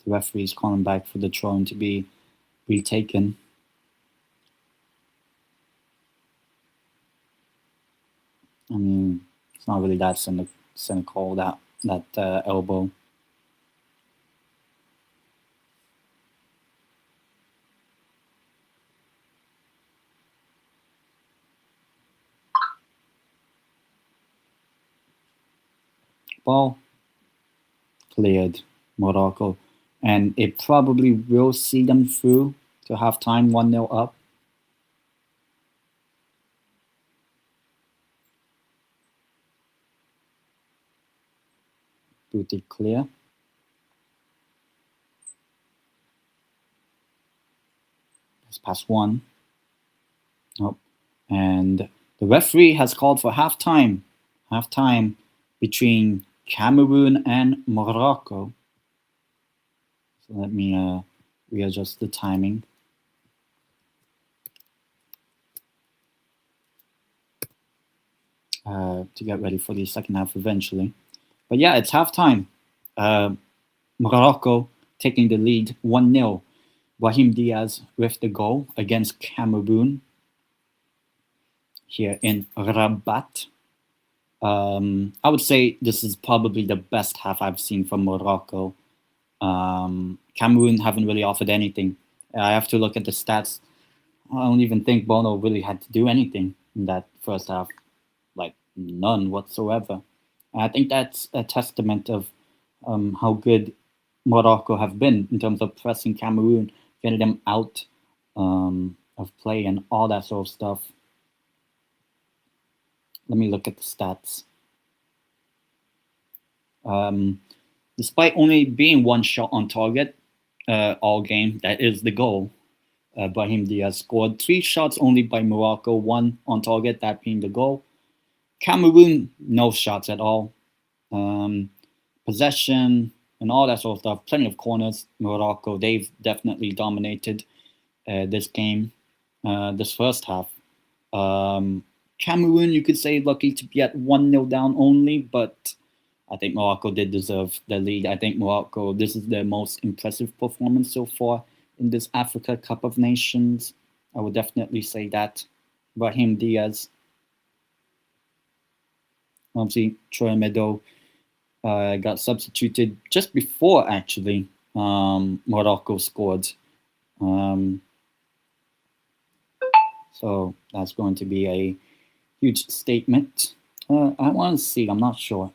The referee is calling back for the throw-in to be retaken. I mean, it's not really that cynical, that elbow. Ball cleared, Morocco, and it probably will see them through to halftime, 1-0 up. Booted clear. That's past one. Nope. And the referee has called for halftime. Halftime between Cameroon and Morocco. So let me readjust the timing. To get ready for the second half eventually. But yeah, it's halftime. Morocco taking the lead 1-0. Brahim Diaz with the goal against Cameroon here in Rabat. I would say this is probably the best half I've seen from Morocco. Cameroon haven't really offered anything. I have to look at the stats. I don't even think Bono really had to do anything in that first half, like none whatsoever. And I think that's a testament of how good Morocco have been in terms of pressing Cameroon, getting them out of play and all that sort of stuff. Let me look at the stats. Despite only being one shot on target all game, that is the goal. Brahim Diaz scored 3 shots only by Morocco, 1 on target, that being the goal. Cameroon, no shots at all. Possession and all that sort of stuff, plenty of corners. Morocco, they've definitely dominated this game, this first half. Cameroon, you could say, lucky to be at 1-0 down only, but I think Morocco did deserve the lead. I think Morocco, this is their most impressive performance so far in this Africa Cup of Nations. I would definitely say that. Brahim Diaz. Obviously, Troy Meadow got substituted just before, actually, Morocco scored. So that's going to be a huge statement. I want to see. I'm not sure.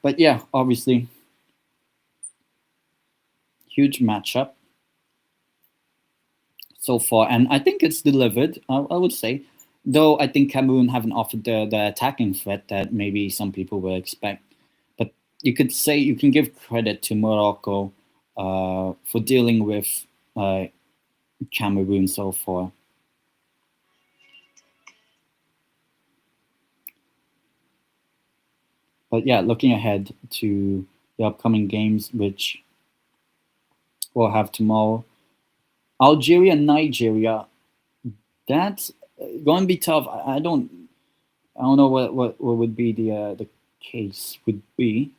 But yeah, obviously, huge matchup so far, and I think it's delivered. I would say, though I think Cameroon haven't offered the attacking threat that maybe some people would expect. But you could say you can give credit to Morocco for dealing with Cameroon so far. But yeah, looking ahead to the upcoming games, which we'll have tomorrow. Algeria, Nigeria. That's going to be tough. I don't know what would be the case would be.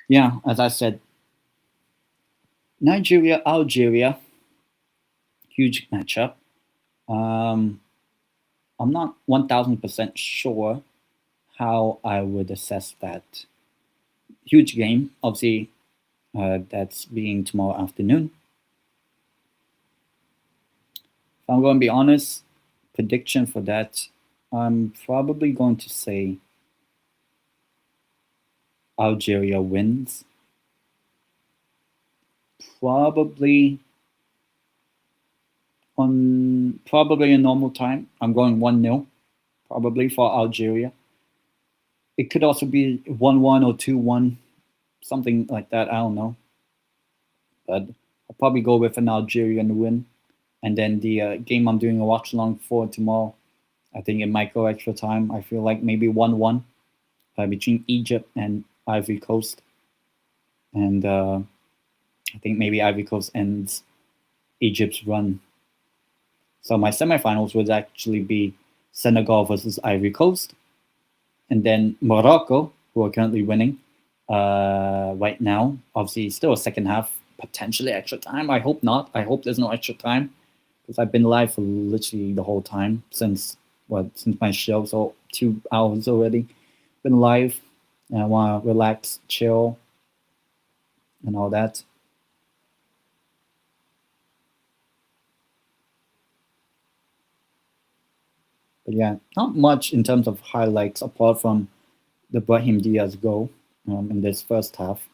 Yeah, as I said, Nigeria, Algeria, huge matchup. I'm not 1000% sure how I would assess that. Huge game, obviously, that's being tomorrow afternoon. If I'm going to be honest, prediction for that, I'm probably going to say Algeria wins. Probably in normal time. I'm going 1-0, probably for Algeria. It could also be 1-1 or 2-1, something like that. I don't know. But I'll probably go with an Algerian win. And then the game I'm doing a watch along for tomorrow, I think it might go extra time. I feel like maybe 1-1 between Egypt and Ivory Coast. And I think maybe Ivory Coast ends Egypt's run. So my semifinals would actually be Senegal versus Ivory Coast. And then Morocco, who are currently winning right now. Obviously, still a second half, potentially extra time. I hope not. I hope there's no extra time, because I've been live for literally the whole time since my show. So 2 hours already been live. And I want to relax, chill, and all that. But yeah, not much in terms of highlights apart from the Brahim Diaz goal in this first half.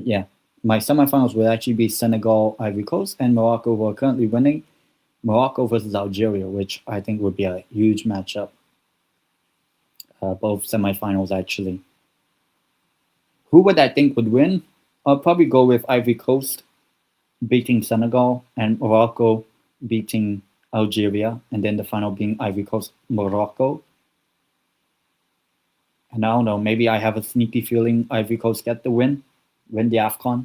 But yeah, my semifinals would actually be Senegal, Ivory Coast, and Morocco, who are currently winning. Morocco versus Algeria, which I think would be a huge matchup. Both semifinals, actually. Who would I think would win? I'll probably go with Ivory Coast beating Senegal and Morocco beating Algeria, and then the final being Ivory Coast Morocco. And I don't know, maybe I have a sneaky feeling Ivory Coast get the win the AFCON,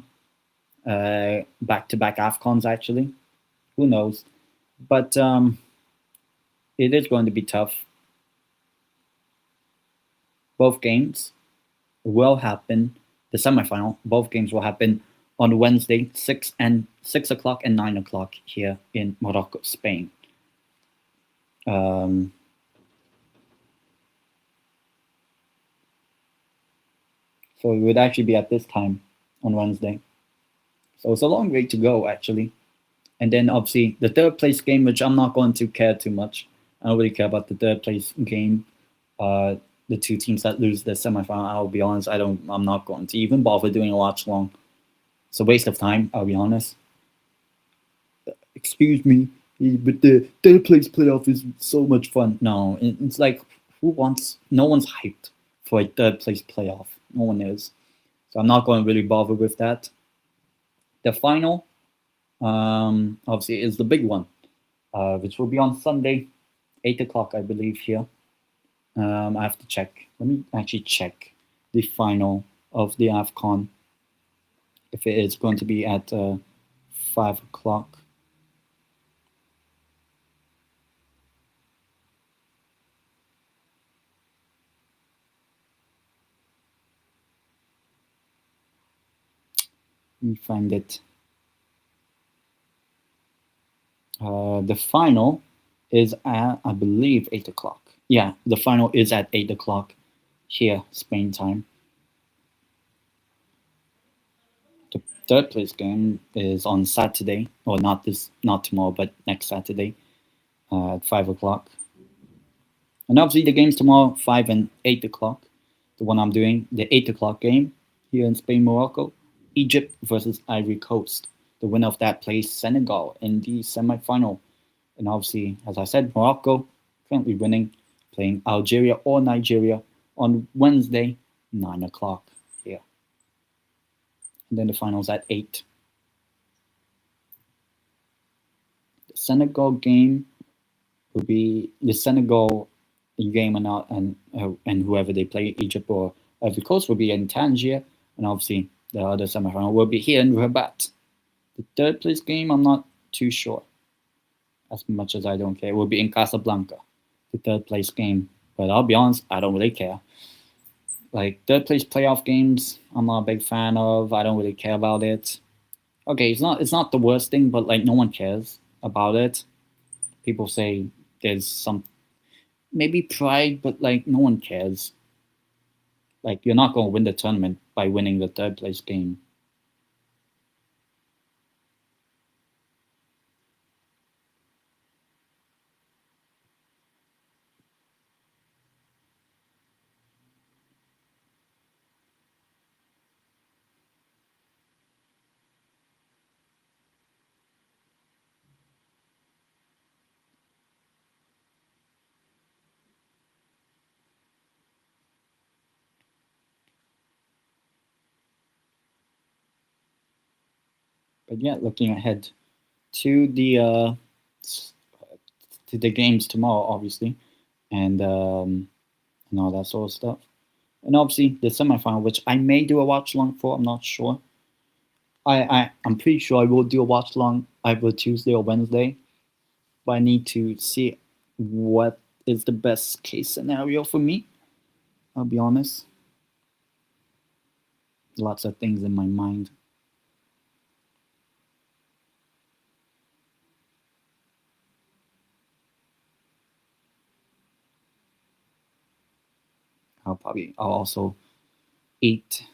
back-to-back AFCONs actually. Who knows? But it is going to be tough. Both games will happen. The semifinal, both games will happen on Wednesday, 6 o'clock and 9 o'clock here in Morocco, Spain. So it would actually be at this time on Wednesday. So it's a long way to go, actually. And then obviously the third place game, which I'm not going to care too much. I don't really care about the third place game. The two teams that lose the semifinal, I'll be honest, I'm not going to even bother doing a watch long. It's a waste of time, I'll be honest. Excuse me, but the third place playoff is so much fun. No, it's like, no one's hyped for a third place playoff. No one is. So I'm not going to really bother with that. The final, obviously, is the big one, which will be on Sunday, 8 o'clock, I believe, here. I have to check. Let me actually check the final of the AFCON, if it is going to be at 5 o'clock. Let me find it. The final is at, I believe, 8 o'clock. Yeah, the final is at 8 o'clock here, Spain time. The third place game is on Saturday, or not tomorrow, but next Saturday at 5 o'clock. And obviously the games tomorrow, 5 and 8 o'clock. The one I'm doing, the 8 o'clock game here in Spain, Morocco. Egypt versus Ivory Coast. The winner of that plays Senegal in the semi-final. And obviously, as I said, Morocco currently winning, playing Algeria or Nigeria on Wednesday, 9 o'clock here. And then the finals at 8. The Senegal game will be the Senegal game and whoever they play, Egypt or Ivory Coast, will be in Tangier, and obviously the other semifinal will be here in Rabat. The third place game, I'm not too sure. As much as I don't care, it will be in Casablanca, the third place game. But I'll be honest, I don't really care. Like third place playoff games, I'm not a big fan of. I don't really care about it. Okay, it's not the worst thing, but like no one cares about it. People say there's some maybe pride, but like no one cares. Like you're not going to win the tournament by winning the third place game. But yeah, looking ahead to the games tomorrow, obviously, and all that sort of stuff. And obviously the semifinal, which I may do a watch long for, I'm not sure. I'm pretty sure I will do a watch long either Tuesday or Wednesday, but I need to see what is the best case scenario for me. I'll be honest. Lots of things in my mind. I'll also eat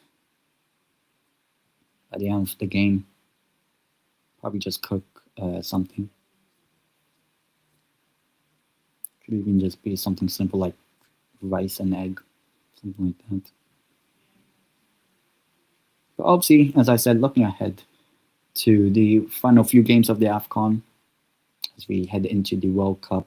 at the end of the game. Probably just cook something. Could even just be something simple like rice and egg, something like that. But obviously, as I said, looking ahead to the final few games of the AFCON as we head into the World Cup.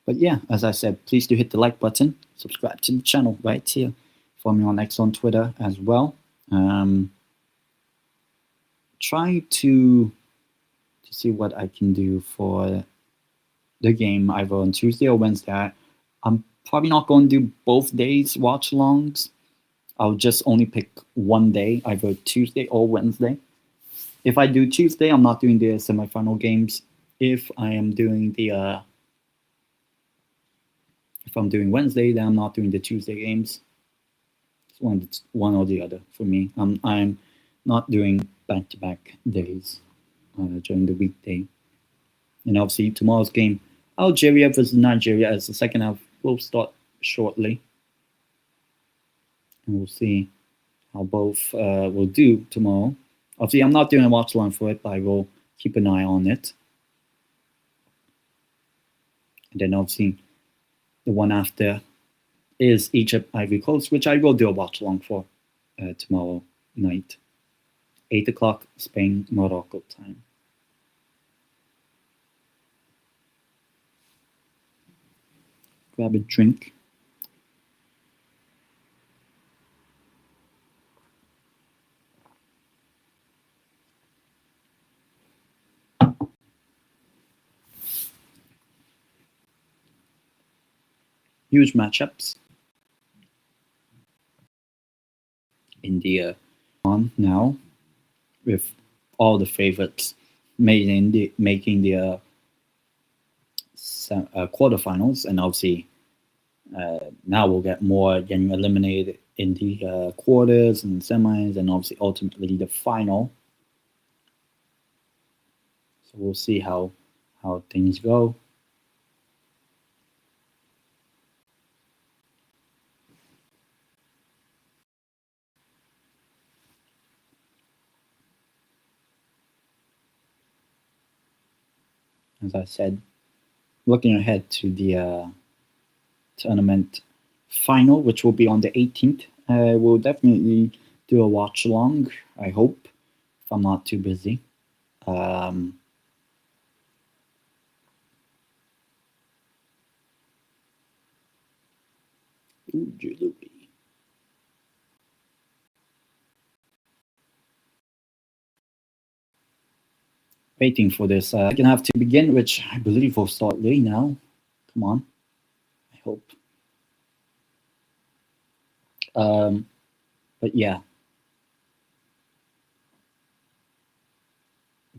But yeah, as I said, please do hit the like button, subscribe to the channel right here. Follow me on X on Twitter as well. Try to see what I can do for the game either on Tuesday or Wednesday. I'm probably not going to do both days watch-alongs. I'll just only pick one day, either Tuesday or Wednesday. If I do Tuesday, I'm not doing the semifinal games. If I am doing the if I'm doing Wednesday, then I'm not doing the Tuesday games. It's one or the other for me. I'm not doing back-to-back days during the weekday. And obviously tomorrow's game, Algeria versus Nigeria, as the second half will start shortly. And we'll see how both will do tomorrow. Obviously, I'm not doing a watch along for it, but I will keep an eye on it. And then obviously, the one after is Egypt Ivory Coast, which I will do a watch along for tomorrow night, 8 o'clock Spain Morocco time. Grab a drink. Huge matchups in the on now, with all the favorites making the quarterfinals, and obviously now we'll get more getting eliminated in the quarters and semis, and obviously ultimately the final. So we'll see how things go. As I said, looking ahead to the tournament final, which will be on the 18th. We'll definitely do a watch along, I hope, if I'm not too busy. Waiting for this second half to begin, which I believe will start right now. Come on, I hope. But yeah,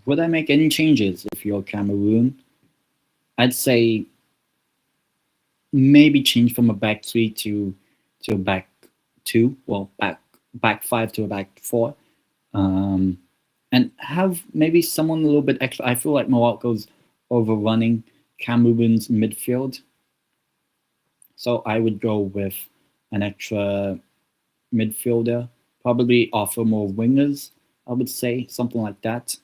would I make any changes if you're Cameroon? I'd say maybe change from a back three to a back two, well, back five to a back four, and have maybe someone a little bit extra. I feel like Morocco's overrunning Cameroon's midfield, so I would go with an extra midfielder, probably offer more wingers. I would say something like that.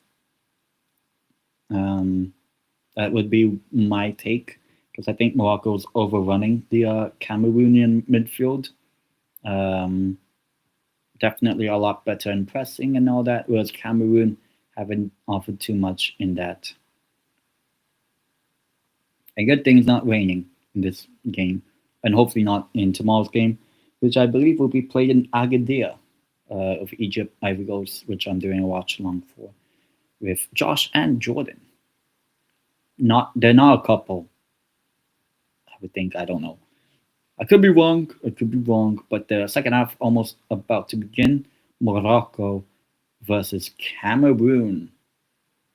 That would be my take, because I think Morocco's overrunning the Cameroonian midfield. Definitely a lot better in pressing and all that, whereas Cameroon haven't offered too much in that. A good thing it's not raining in this game, and hopefully not in tomorrow's game, which I believe will be played in Agadir of Egypt Ivory Coast, which I'm doing a watch along for with Josh and Jordan. They're not a couple. I would think. I don't know. I could be wrong. But the second half almost about to begin. Morocco versus Cameroon.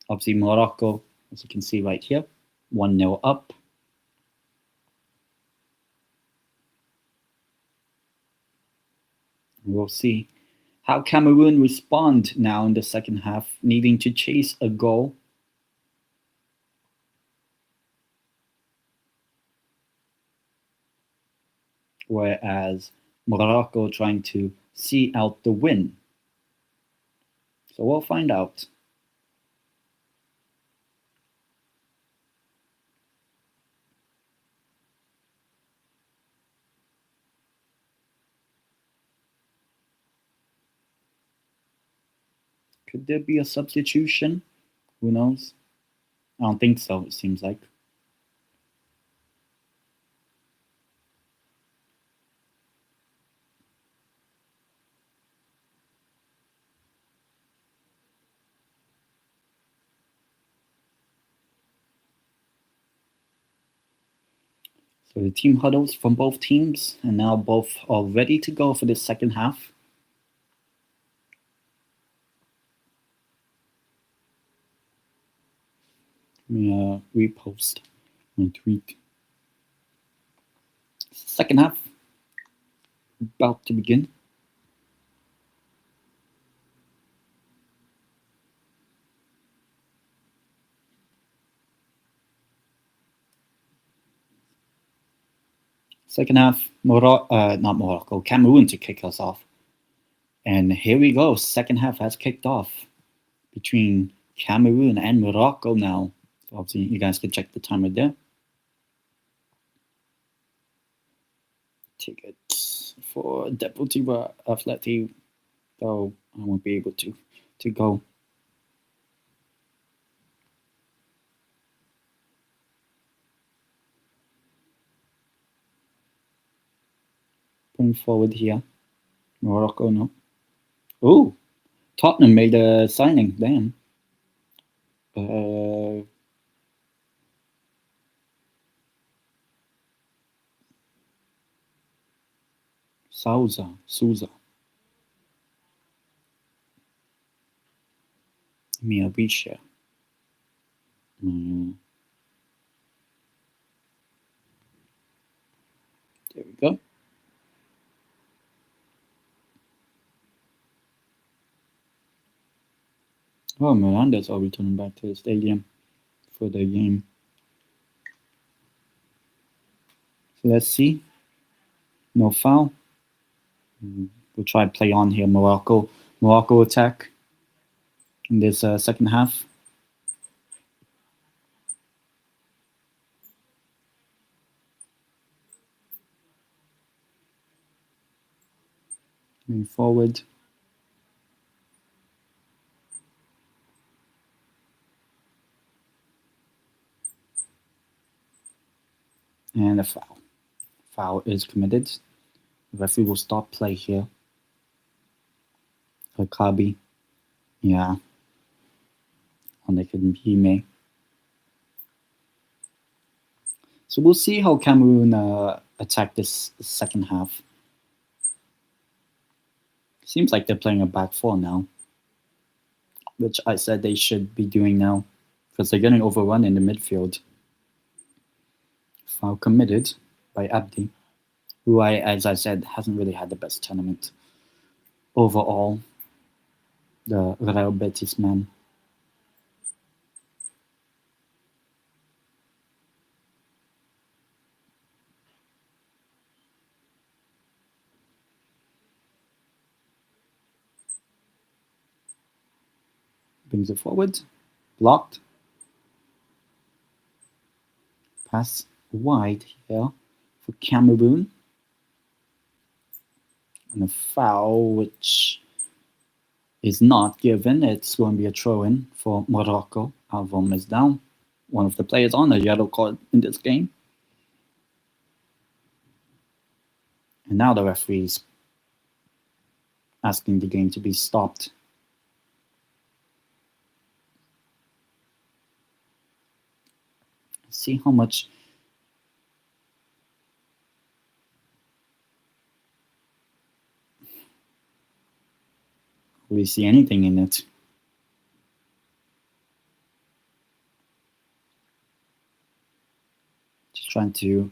Obviously, Morocco, as you can see right here, 1-0 up. We'll see how Cameroon respond now in the second half, needing to chase a goal. Whereas Morocco trying to see out the win? So we'll find out. Could there be a substitution? Who knows? I don't think so, it seems like. So the team huddles from both teams, and now both are ready to go for the second half. Let me repost my tweet. Second half about to begin. Second half, not Morocco, Cameroon to kick us off. And here we go. Second half has kicked off between Cameroon and Morocco now. So obviously, you guys can check the timer there. Tickets for Deportiva Athletic, though I won't be able to go. Putting forward here. Morocco, no. Oh, Tottenham made a signing. Damn. Souza. Miabisha. There we go. Oh, Miranda's all returning back to the stadium for the game. So let's see. No foul. We'll try to play on here. Morocco attack in this second half. Moving forward. And a foul. Foul is committed. The referee will stop play here. Kabi. Yeah. He may. So we'll see how Cameroon attack this second half. Seems like they're playing a back four now, which I said they should be doing now because they're getting overrun in the midfield. Foul committed by Abdi, who as I said, hasn't really had the best tournament overall. The Real Betis man. Brings it forward. Blocked. Pass wide here for Cameroon. And a foul, which is not given. It's going to be a throw-in for Morocco. Alvom is down. One of the players on a yellow card in this game. And now the referee's asking the game to be stopped. See how much we see anything in it. Just trying to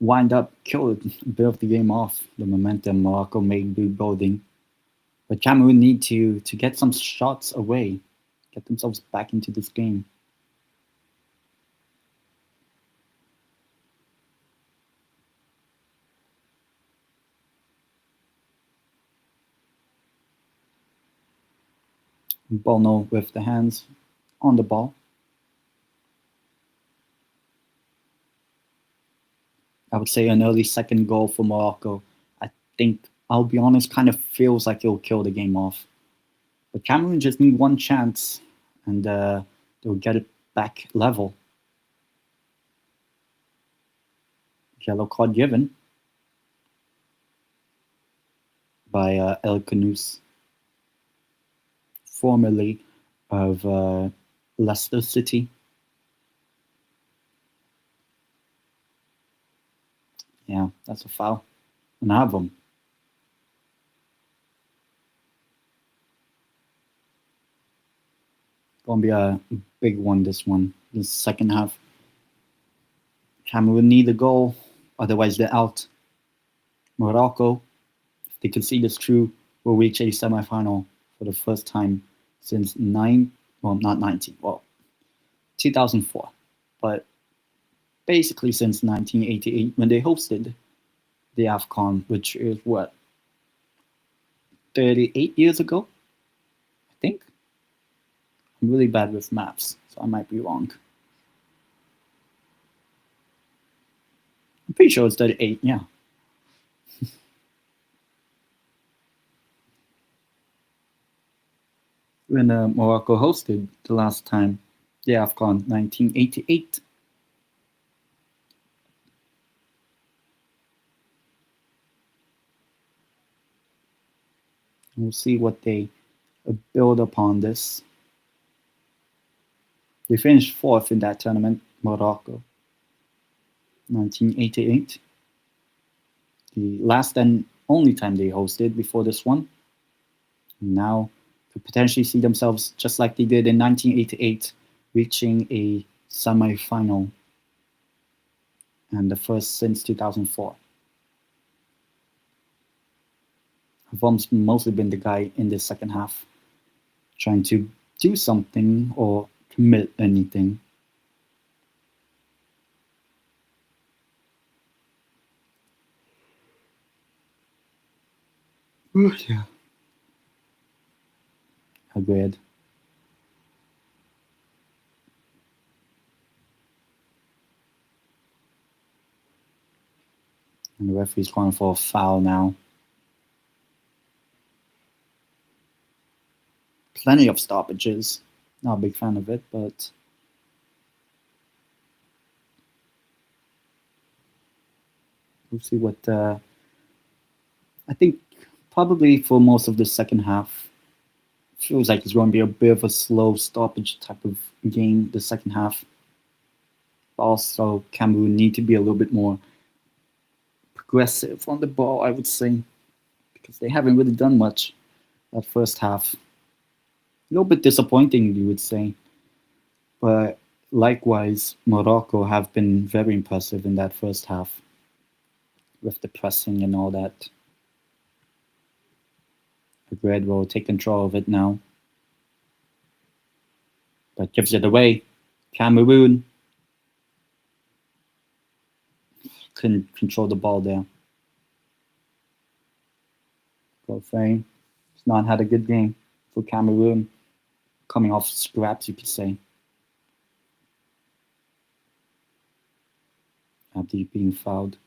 wind up, kill a bit of the game off. The momentum Morocco may be building. But Cameroon need to get some shots away. Get themselves back into this game. Bono with the hands on the ball. I would say an early second goal for Morocco. I think, I'll be honest, kind of feels like it'll kill the game off. But Cameroon just need one chance and they'll get it back level. Yellow card given by El Canous, formerly of Leicester City. Yeah, that's a foul. And I have them. Gonna be a big one, this one. The second half. Cameroon need a goal, otherwise they're out. Morocco, if they can see this through, will reach a semi-final for the first time since not 19, well, 2004. But basically since 1988 when they hosted the AFCON, which is what, 38 years ago, I think. I'm really bad with maths, so I might be wrong. I'm pretty sure it's 38, yeah. When Morocco hosted the last time the AFCON, 1988. We'll see what they build upon this. They finished fourth in that tournament, Morocco, 1988. The last and only time they hosted before this one. And now could potentially see themselves just like they did in 1988, reaching a semi-final, and the first since 2004. I've mostly been the guy in the second half, trying to do something or commit anything. Yeah. Agreed. And the referee's calling for a foul now. Plenty of stoppages. Not a big fan of it, but we'll see what. I think probably for most of the second half, feels like it's going to be a bit of a slow stoppage type of game, the second half. Also, Cameroon need to be a little bit more progressive on the ball, I would say, because they haven't really done much that first half. A little bit disappointing, you would say. But likewise, Morocco have been very impressive in that first half with the pressing and all that. Agreed will take control of it now. But gives it away. Cameroon couldn't control the ball there. Profane. He's not had a good game for Cameroon. Coming off scraps, you could say. After being fouled.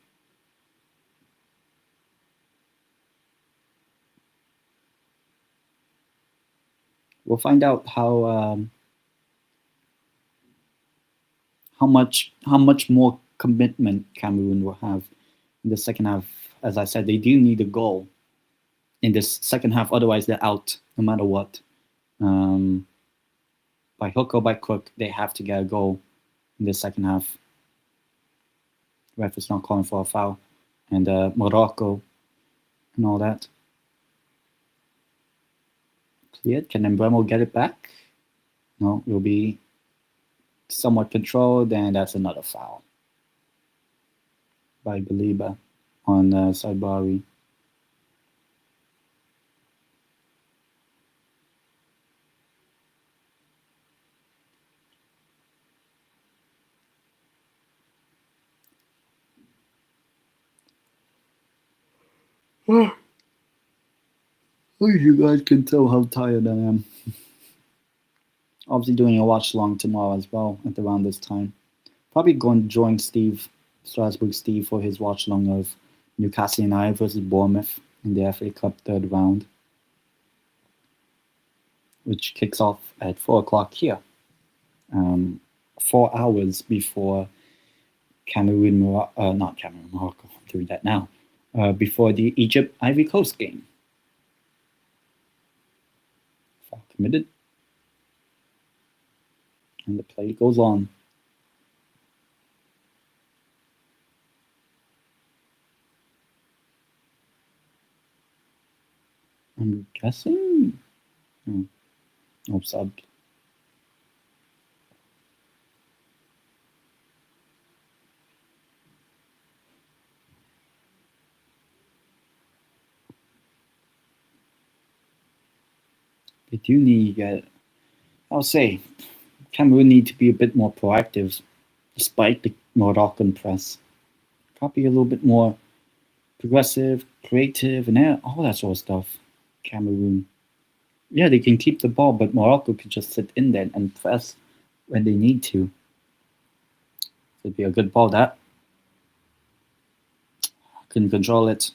We'll find out how much more commitment Cameroon will have in the second half. As I said, they do need a goal in this second half, otherwise they're out no matter what. By hook or by crook, they have to get a goal in the second half. Ref is not calling for a foul, and Morocco and all that. Cleared. Can Embremo get it back? No, it will be somewhat controlled, and that's another foul by Baliba on Saibari. You guys can tell how tired I am. Obviously doing a watch along tomorrow as well at around this time. Probably going to join Strasbourg Steve, for his watch along of Newcastle United versus Bournemouth in the FA Cup third round, which kicks off at 4 o'clock here. 4 hours before Cameroon, not Cameroon, Morocco, I'm doing that now, before the Egypt Ivory Coast game. Foul committed. And the play goes on. I'm guessing. No sub. They do need to get. I'll say Cameroon need to be a bit more proactive, despite the Moroccan press. Probably a little bit more progressive, creative, and all that sort of stuff. Cameroon. Yeah, they can keep the ball, but Morocco could just sit in there and press when they need to. It'd be a good ball, that. Couldn't control it.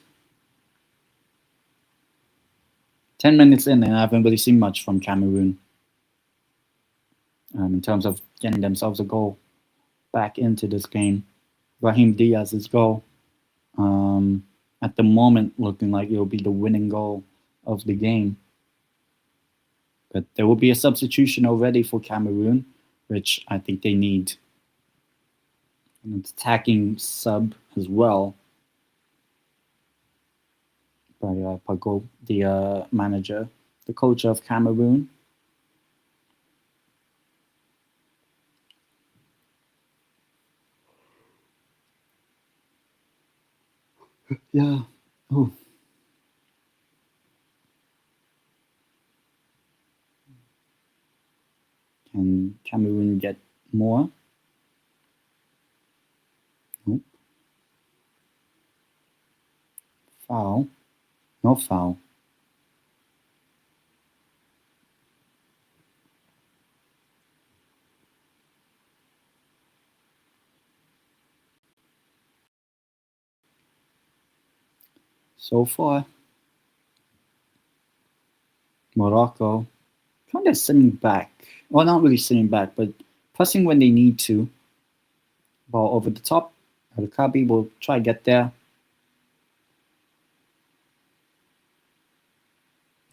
10 minutes in, and I haven't really seen much from Cameroon in terms of getting themselves a goal back into this game. Raheem Diaz's goal, at the moment, looking like it will be the winning goal of the game. But there will be a substitution already for Cameroon, which I think they need. An attacking sub as well by Pago, the manager, the coach of Cameroon. Yeah. Oh. Can Cameroon get more? Nope. Foul. No foul. So far, Morocco kind of sitting back. Well, not really sitting back, but pressing when they need to. Ball over the top. Al-Kabi will try to get there.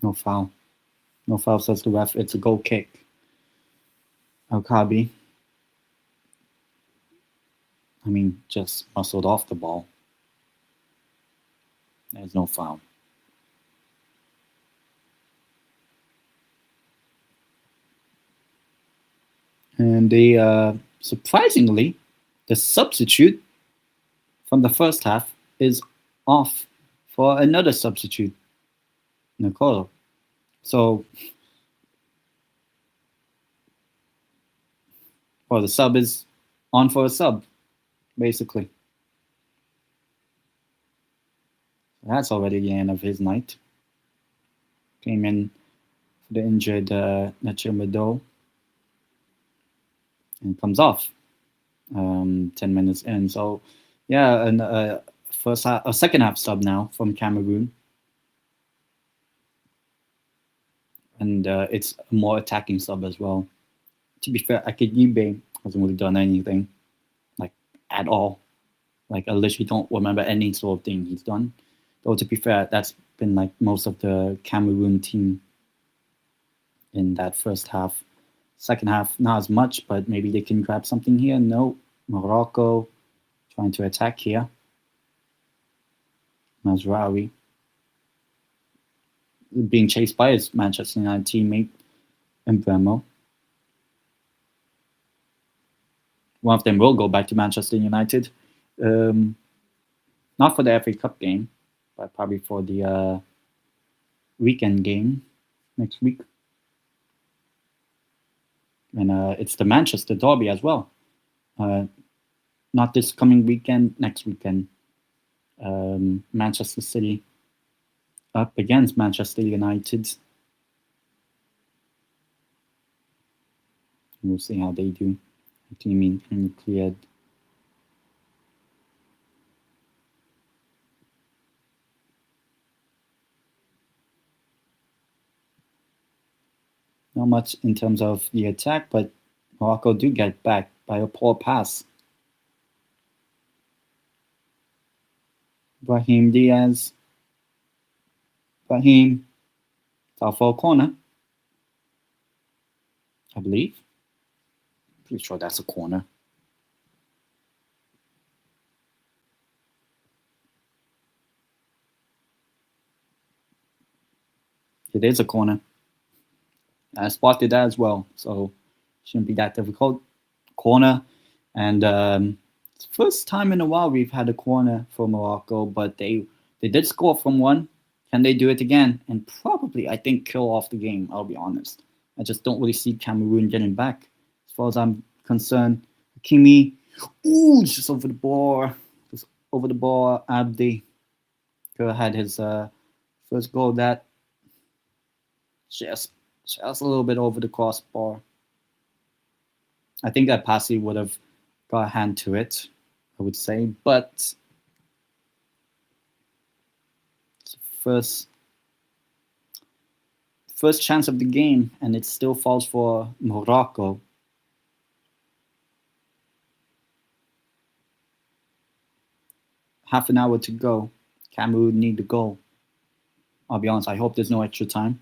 No foul. No foul, says the ref. It's a goal kick. Al-Kabi, just muscled off the ball. There's no foul. And they, surprisingly, the substitute from the first half is off for another substitute, Nicolo. So, the sub is on for a sub, basically. That's already the end of his night. Came in for the injured Nacho Mado and comes off 10 minutes in. So, yeah, and a second half sub now from Cameroon. And it's a more attacking sub as well. To be fair, Akejibe hasn't really done anything, like, at all. Like, I literally don't remember any sort of thing he's done. Though, to be fair, that's been like most of the Cameroon team in that first half. Second half, not as much, but maybe they can grab something here. No, Morocco trying to attack here. Mazraoui being chased by his Manchester United teammate, Mbeumo. One of them will go back to Manchester United. Not for the FA Cup game, but probably for the weekend game next week. And it's the Manchester derby as well. Not this coming weekend, next weekend. Manchester City up against Manchester United. We'll see how they do. Hakimi and cleared. Not much in terms of the attack, but Morocco do get back by a poor pass. Brahim Diaz. Brahim. It's out for a corner, I believe. Pretty sure that's a corner. It is a corner. I spotted that as well, so shouldn't be that difficult. Corner, and it's the first time in a while we've had a corner for Morocco, but they did score from one. Can they do it again? And probably, I think, kill off the game. I'll be honest. I just don't really see Cameroon getting back, as far as I'm concerned. Hakimi, ooh, just over the ball, Abdi could have had his first goal. That just a little bit over the crossbar. I think that Passy would have got a hand to it, I would say, but first chance of the game, and it still falls for Morocco. Half an hour to go. Cameroon need the goal. I'll be honest, I hope there's no extra time.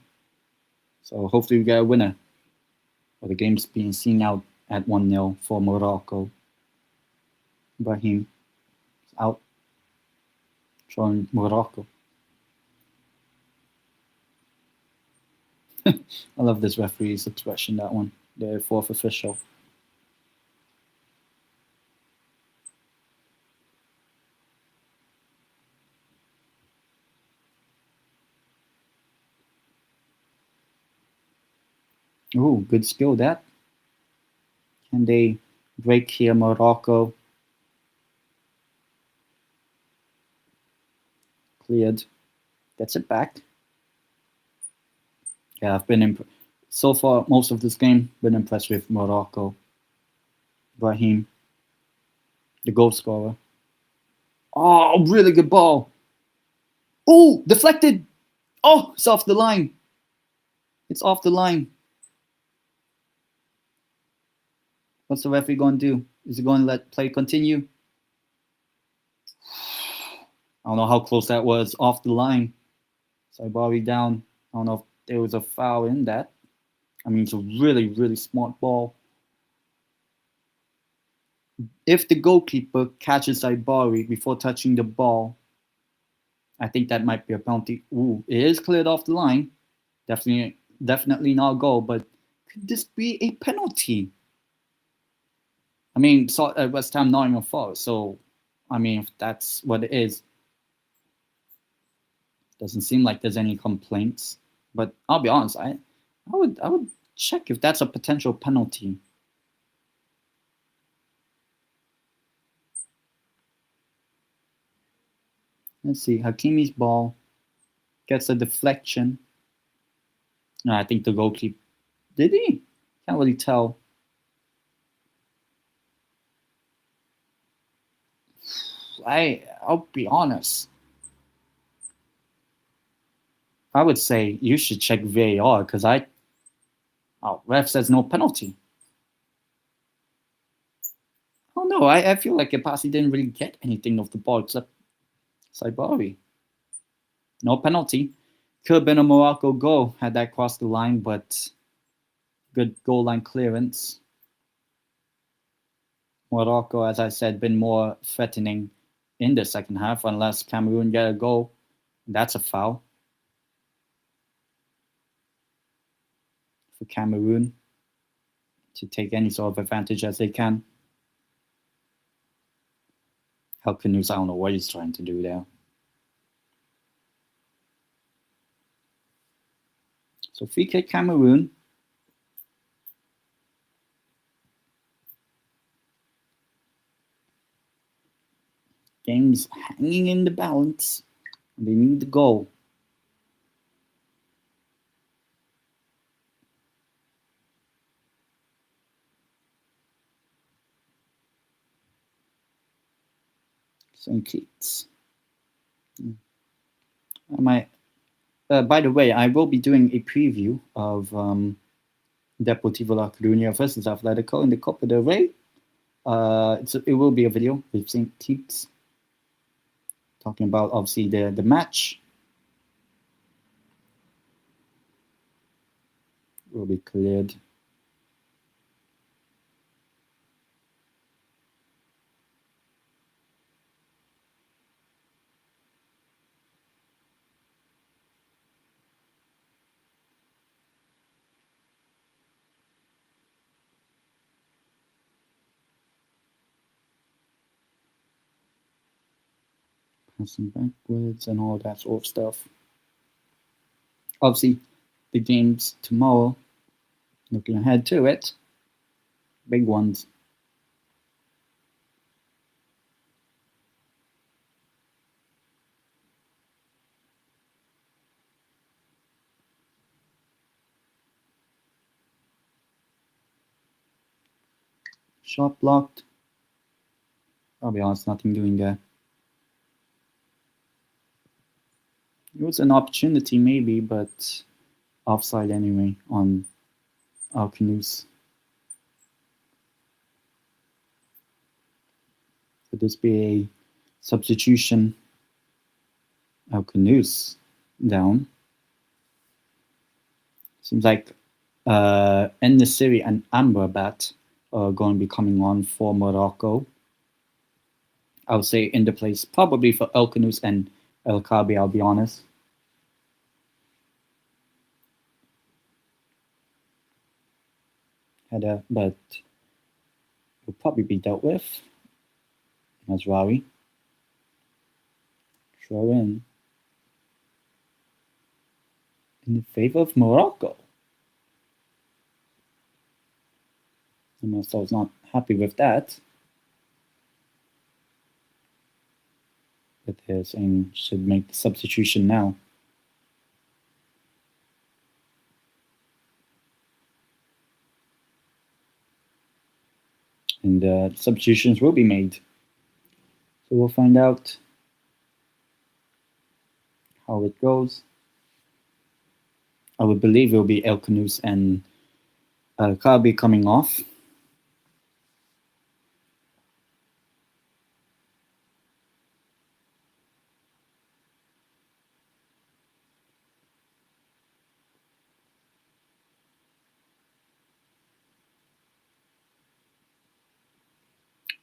So hopefully we get a winner. But the game's being seen out at 1-0 for Morocco. Brahim out, showing Morocco. I love this referee's expression, that one. The fourth official. Ooh, good skill that. Can they break here, Morocco? Cleared. Gets it back. Yeah, I've been so far, most of this game, been impressed with Morocco. Brahim, the goal scorer. Oh, really good ball. Oh, deflected. Oh, it's off the line. It's off the line. What's the referee going to do? Is he going to let play continue? I don't know how close that was. Off the line. Saibari down. I don't know if there was a foul in that. I mean, it's a really, really smart ball. If the goalkeeper catches Saibari before touching the ball, I think that might be a penalty. Ooh, it is cleared off the line. Definitely not a goal, but could this be a penalty? I mean, West Ham Nottingham Forest, so I mean, if that's what it is, doesn't seem like there's any complaints. But I'll be honest, I would check if that's a potential penalty. Let's see, Hakimi's ball gets a deflection. No, I think the goalkeeper did he? Can't really tell. I'll be honest. I would say you should check VAR because ref says no penalty. Oh no, I feel like Epasi didn't really get anything off the ball except Saibari. No penalty. Could have been a Morocco goal had that crossed the line, but good goal line clearance. Morocco, as I said, been more threatening in the second half unless Cameroon get a goal. That's a foul for Cameroon to take any sort of advantage as they can. Helkins, I don't know what he's trying to do there. So free kick Cameroon. Game's hanging in the balance. They need the goal. St. Kitts. By the way, I will be doing a preview of Deportivo La Coruña versus Atletico in the Copa del Rey. It will be a video with St. Kitts talking about obviously the match. Will be cleared. Passing backwards and all that sort of stuff. Obviously, the games tomorrow. Looking ahead to it. Big ones. Shot blocked. I'll be honest, nothing doing there. It was an opportunity maybe, but offside anyway on Alcanus. Could this be a substitution? Alcanus down. Seems like En-Nesyri and Amrabat are going to be coming on for Morocco. I would say in the place probably for Alcanus and El Kabi, I'll be honest. Header, but will probably be dealt with. Mazraoui. Throw in the favor of Morocco. Marcel's not happy with that. But they're saying should make the substitution now. And substitutions will be made. So we'll find out how it goes. I would believe it will be Alcanus and Kabi coming off.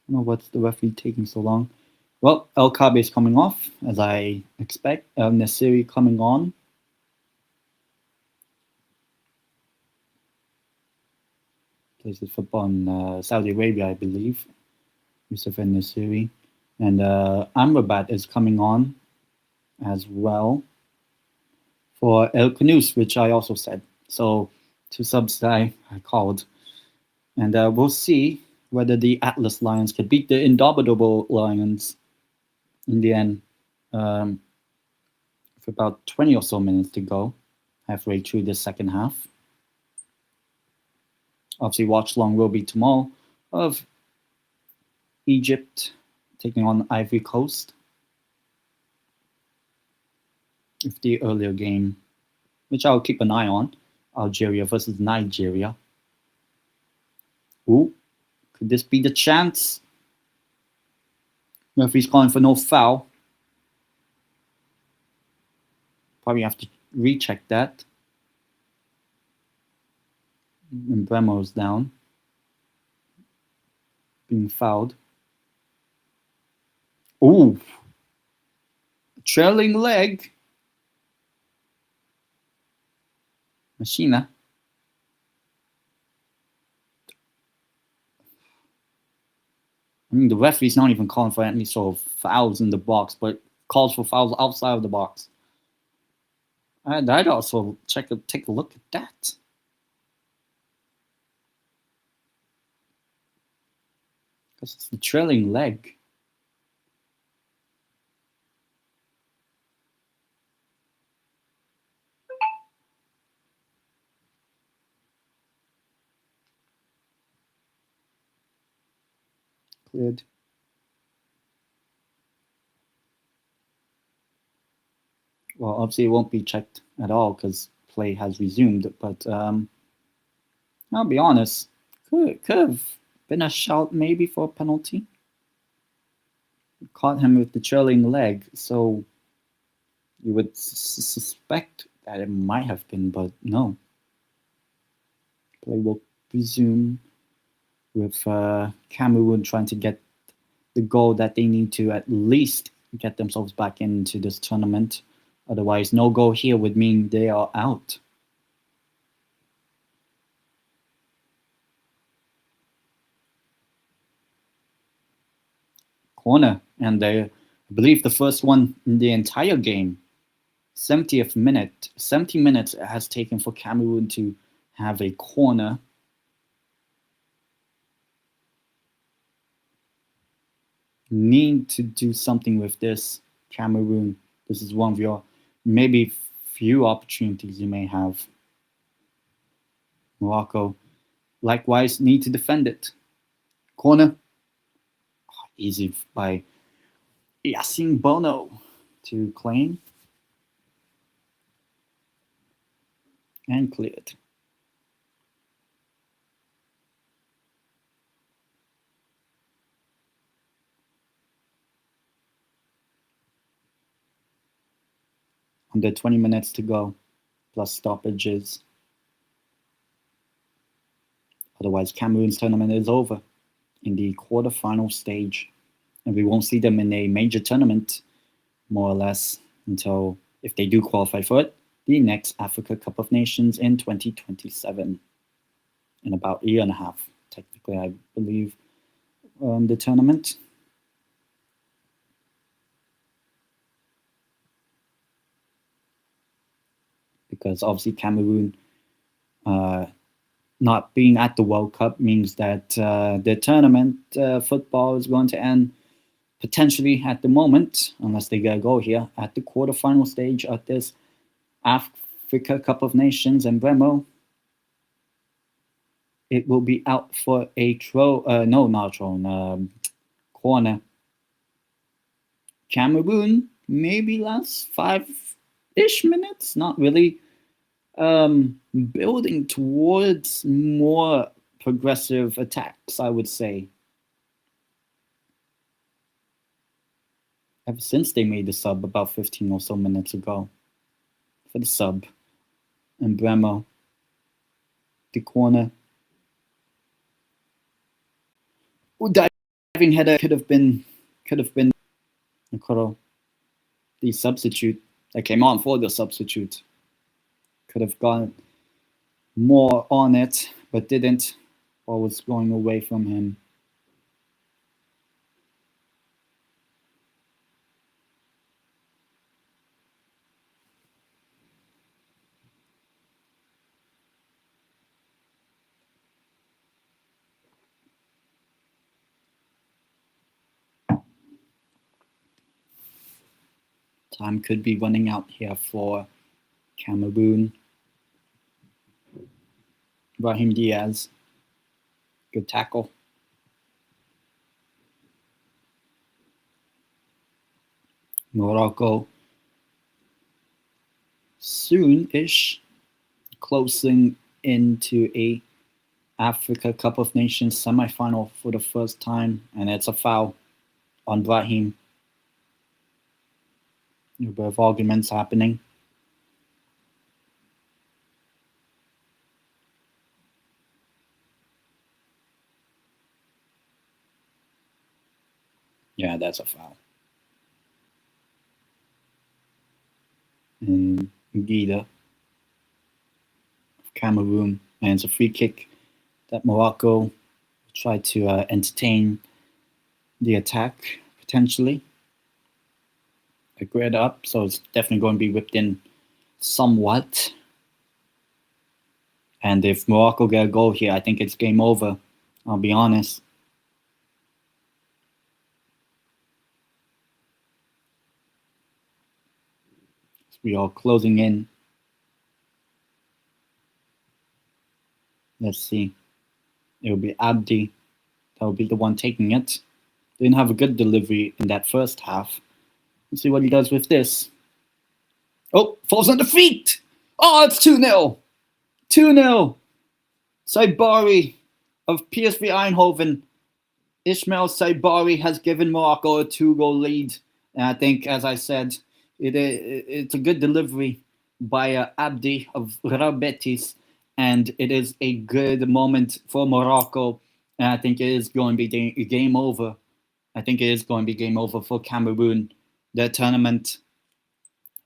I don't know what's the referee taking so long. Well, El Kabi is coming off, as I expect. El-Nesyri coming on. Plays his football in Saudi Arabia, I believe. Yusuf El-Nesyri. And Amrabat is coming on as well for Alcanus, which I also said. So 2 subs that I called. And we'll see whether the Atlas Lions could beat the Indomitable Lions in the end. With about 20 or so minutes to go, halfway through the second half. Obviously, watchalong will be tomorrow of Egypt taking on Ivory Coast. With the earlier game, which I'll keep an eye on, Algeria versus Nigeria. Ooh, could this be the chance? Referee's calling for no foul. Probably have to recheck that. And Bremo's down. Being fouled. Ooh. Trailing leg. Machina. I mean, the referee's not even calling for any sort of fouls in the box, but calls for fouls outside of the box. I'd also take a look at that. Because it's the trailing leg. Cleared. Well, obviously it won't be checked at all because play has resumed. But I'll be honest, could have been a shout maybe for a penalty. Caught him with the trailing leg, so you would suspect that it might have been, but no. Play will resume with Cameroon trying to get the goal that they need to at least get themselves back into this tournament. Otherwise, no goal here would mean they are out. Corner, and I believe the first one in the entire game. 70th minute. 70 minutes it has taken for Cameroon to have a corner. Need to do something with this, Cameroon. This is one of your maybe few opportunities you may have. Morocco, likewise, need to defend it. Corner, easy by Yassine Bono to claim and cleared. Under 20 minutes to go, plus stoppages. Otherwise, Cameroon's tournament is over in the quarterfinal stage. And we won't see them in a major tournament, more or less, until, if they do qualify for it, the next Africa Cup of Nations in 2027. In about a year and a half, technically, I believe, the tournament. Because obviously Cameroon not being at the World Cup means that the tournament football is going to end potentially at the moment, unless they get a goal here, at the quarterfinal stage of this Africa Cup of Nations in Bremo. It will be out for a corner. Cameroon maybe last 5-ish minutes, not really. Building towards more progressive attacks, I would say. Ever since they made the sub about 15 or so minutes ago. For the sub. And Bremo. The corner. Ooh, diving header could have been Okoro. The substitute that came on for the substitute. Could have gone more on it, but didn't. Ball was going away from him. Time could be running out here for Cameroon. Brahim Diaz. Good tackle. Morocco. Soon-ish. Closing into a Africa Cup of Nations semi-final for the first time. And it's a foul on Brahim. A bit of arguments happening. Yeah, that's a foul. And Guida of Cameroon. And it's a free kick that Morocco tried to entertain the attack, potentially. A grid up, so it's definitely going to be whipped in somewhat. And if Morocco get a goal here, I think it's game over. I'll be honest. We are closing in. Let's see. It will be Abdi. That will be the one taking it. Didn't have a good delivery in that first half. Let's see what he does with this. Oh, falls on the feet. Oh, it's 2-0. 2-0. Saibari of PSV Eindhoven. Ismail Saibari has given Morocco a 2-goal lead. And I think, as I said, it's a good delivery by Abdi of Real Betis. And it is a good moment for Morocco. And I think it is going to be game over. I think it is going to be game over for Cameroon. The tournament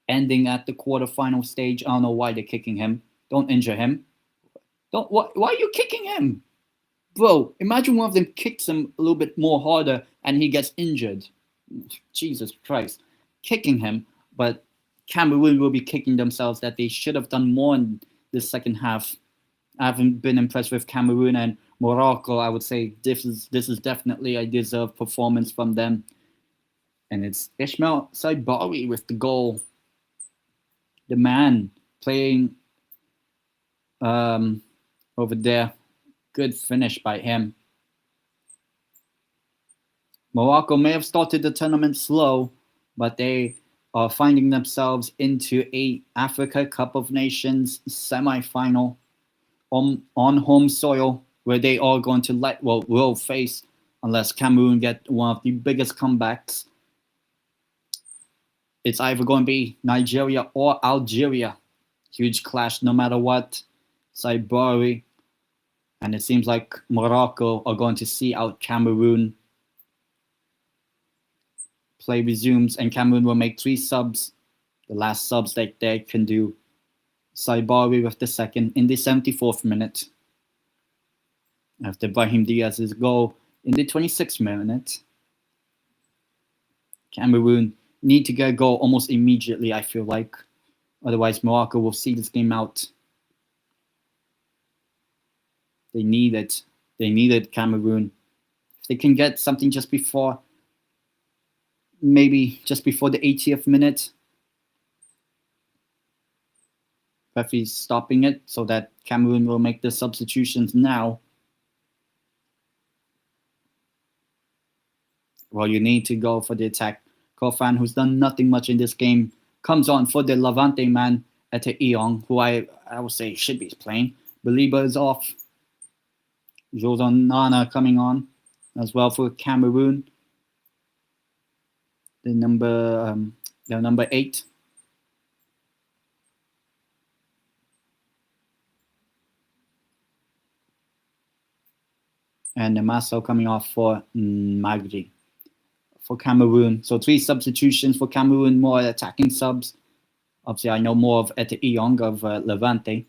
ending at the quarterfinal stage. I don't know why they're kicking him. Don't injure him. Why are you kicking him? Bro, imagine one of them kicks him a little bit more harder and he gets injured. Jesus Christ. Kicking him, but Cameroon will be kicking themselves that they should have done more in the second half. I haven't been impressed with Cameroon and Morocco. I would say this is definitely a deserved performance from them. And it's Ismail Saibari with the goal. The man playing over there. Good finish by him. Morocco may have started the tournament slow, but they are finding themselves into a Africa Cup of Nations semi-final on home soil, where they are going to will face, unless Cameroon get one of the biggest comebacks. It's either going to be Nigeria or Algeria. Huge clash no matter what. Saibari. And it seems like Morocco are going to see out Cameroon. Play resumes and Cameroon will make 3 subs. The last subs that they can do. Saibari with the second in the 74th minute. After Brahim Diaz's goal in the 26th minute. Cameroon need to get a goal almost immediately, I feel like. Otherwise, Morocco will see this game out. They need it. They needed Cameroon. If they can get something just before, maybe just before the 80th minute, referee's stopping it so that Cameroon will make the substitutions now. Well, you need to go for the attack. Kofan, who's done nothing much in this game, comes on for the Levante man at Eong, who I would say should be playing. Baliba is off. Josan Nana coming on as well for Cameroon. The number 8. And Namaso coming off for Magri for Cameroon. So 3 substitutions for Cameroon, more attacking subs. Obviously, I know more of Ete Eong of Levante.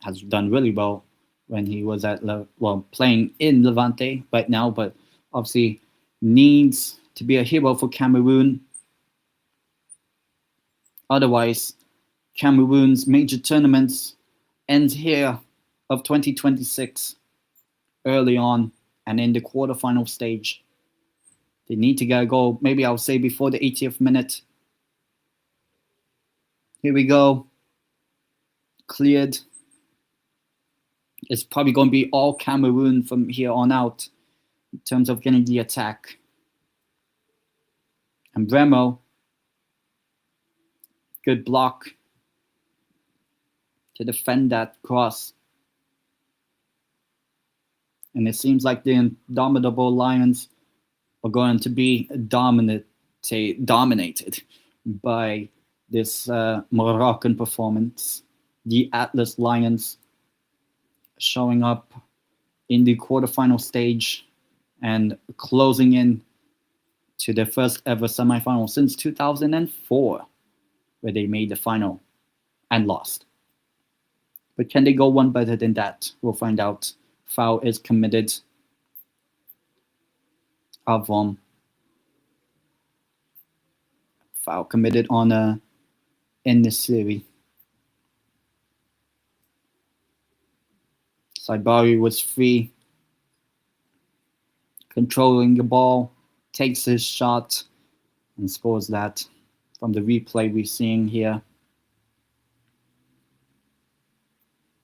Has done really well when he was playing in Levante right now, but obviously needs to be a hero for Cameroon. Otherwise, Cameroon's major tournaments ends here of 2026 early on and in the quarterfinal stage. They need to get a goal, maybe I'll say before the 80th minute. Here we go. Cleared. It's probably going to be all Cameroon from here on out in terms of getting the attack. And Bremo, good block to defend that cross. And it seems like the indomitable Lions are going to be dominated by this Moroccan performance. The Atlas Lions showing up in the quarterfinal stage and closing in to their first ever semifinal since 2004, where they made the final and lost. But can they go one better than that? We'll find out. Foul is committed. Avon. Foul committed on Enesiri. Saibari was free, controlling the ball, takes his shot, and scores that from the replay we're seeing here.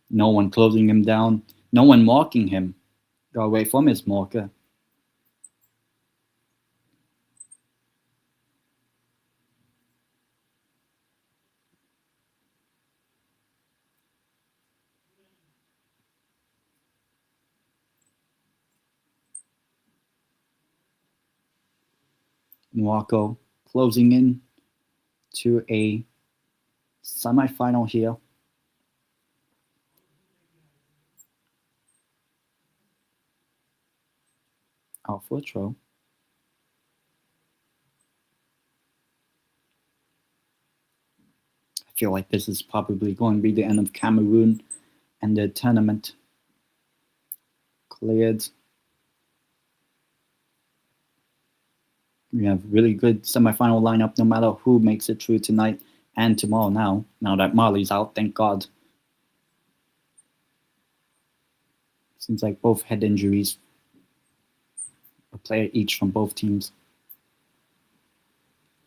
No one closing him down, no one marking him. Got away from his marker. Morocco closing in to a semi-final here. Out for a throw. I feel like this is probably going to be the end of Cameroon and the tournament. Cleared. We have really good semi-final lineup no matter who makes it through tonight and tomorrow now that Marley's out, thank God. Seems like both head injuries. A player each from both teams.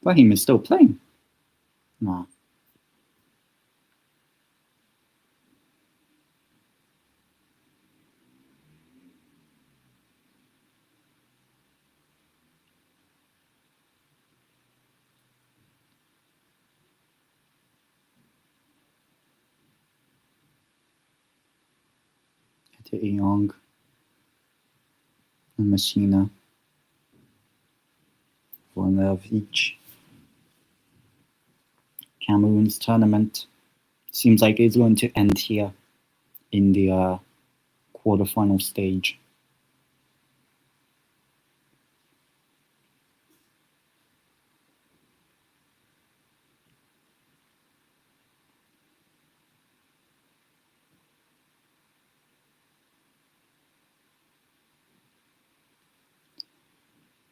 Brahim is still playing. Nah. To Young and Messina. One of each. Cameroon's tournament seems like it's going to end here in the quarterfinal stage.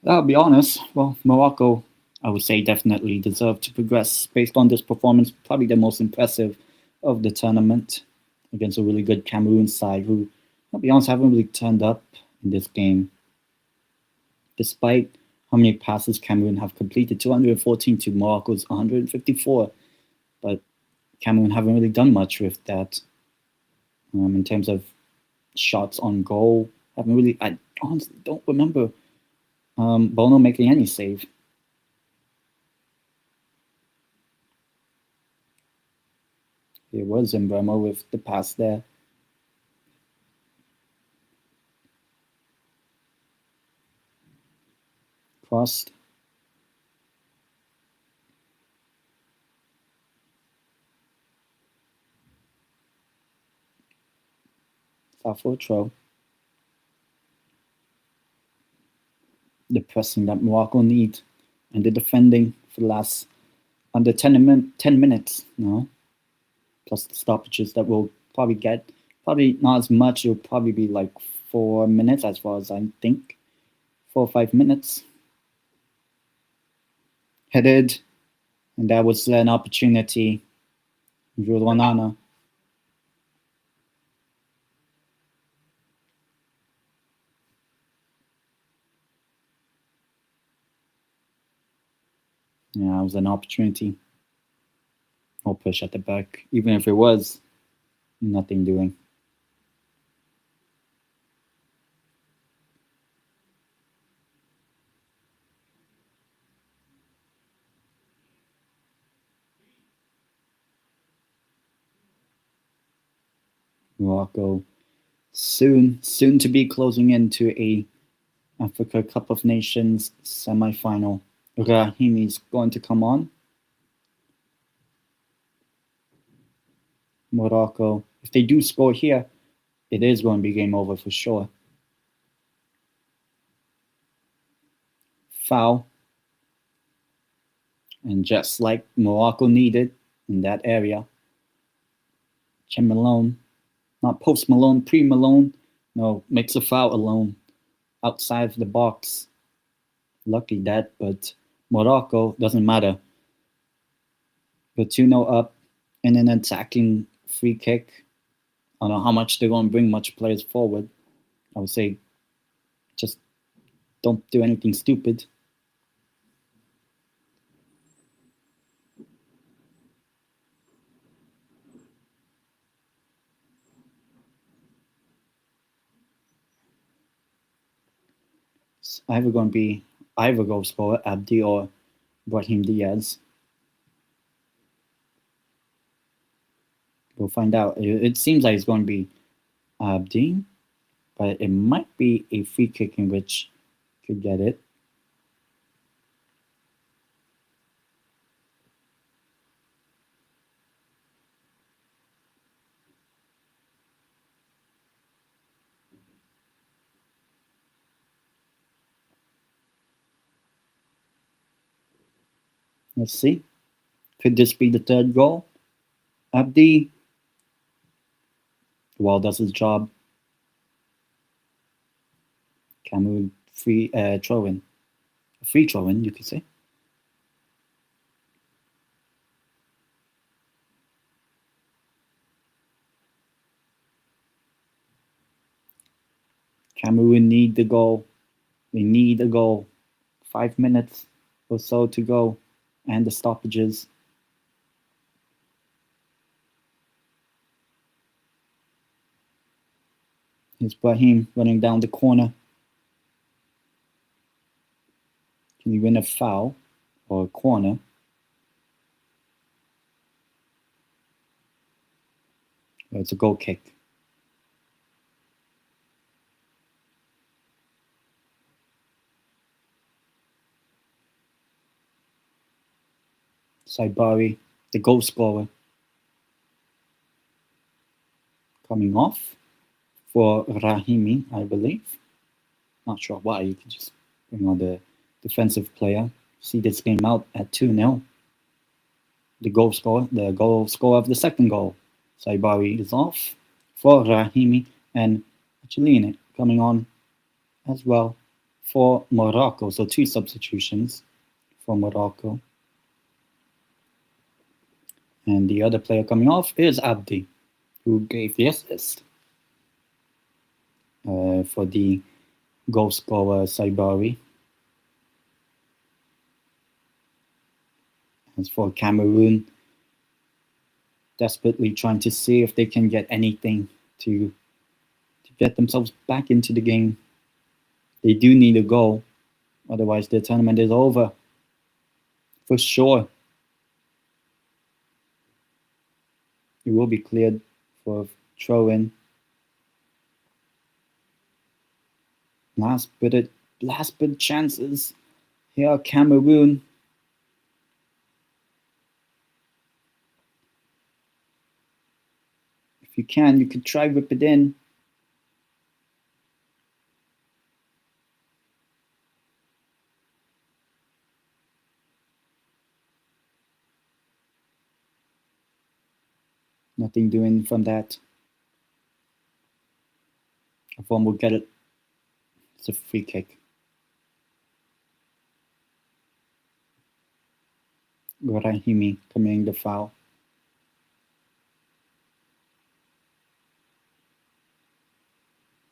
I'll be honest, well, Morocco, I would say, definitely deserved to progress based on this performance. Probably the most impressive of the tournament against a really good Cameroon side who, I'll be honest, haven't really turned up in this game. Despite how many passes Cameroon have completed, 214 to Morocco's 154. But Cameroon haven't really done much with that. In terms of shots on goal, I honestly don't remember Bono making any save. It was Mbemo with the pass there. Crossed. Out for a throw. The pressing that Morocco need and the defending for the last under 10 minutes now. Plus the stoppages that we'll probably get. Probably not as much. It'll probably be like 4 minutes as far as I think. 4 or 5 minutes. Headed. And that was an opportunity. Juliana. Yeah, it was an opportunity. No push at the back. Even if it was, nothing doing. Morocco soon to be closing into a Africa Cup of Nations semi-final. Rahimi's going to come on. Morocco, if they do score here, it is going to be game over for sure. Foul. And just like Morocco needed in that area, Chen Malone, not post Malone, pre Malone, no, makes a foul alone outside of the box. Lucky that, but Morocco doesn't matter. We're 2-0 up and an attacking free kick. I don't know how much they're going to bring much players forward. I would say just don't do anything stupid. It's either going to be either goal scorer, Abdi or Brahim Diaz. We'll find out. It seems like it's going to be Abdi, but it might be a free kick in which could get it. Let's see. Could this be the third goal? Abdi, well, does his job. Cameroon free throw in. A free throw in, you could say. Cameroon need the goal. They need a goal. 5 minutes or so to go, and the stoppages. Here's Brahim running down the corner. Can you win a foul or a corner? Or it's a goal kick. Saibari, the goal scorer, coming off for Rahimi, I believe. Not sure why. You could just bring on the defensive player. See this game out at 2-0. The goal scorer of the second goal. Saibari is off for Rahimi, and Chiline coming on as well for Morocco. So 2 substitutions for Morocco. And the other player coming off is Abdi, who gave the assist for the goal scorer Saibari. As for Cameroon, desperately trying to see if they can get anything to get themselves back into the game. They do need a goal, otherwise the tournament is over for sure. It will be cleared for throw-in. Last bit chances. Here are Cameroon. If you can, you could try whip it in. Nothing doing from that. Everyone will get it. It's a free kick. Rahimi committing the foul.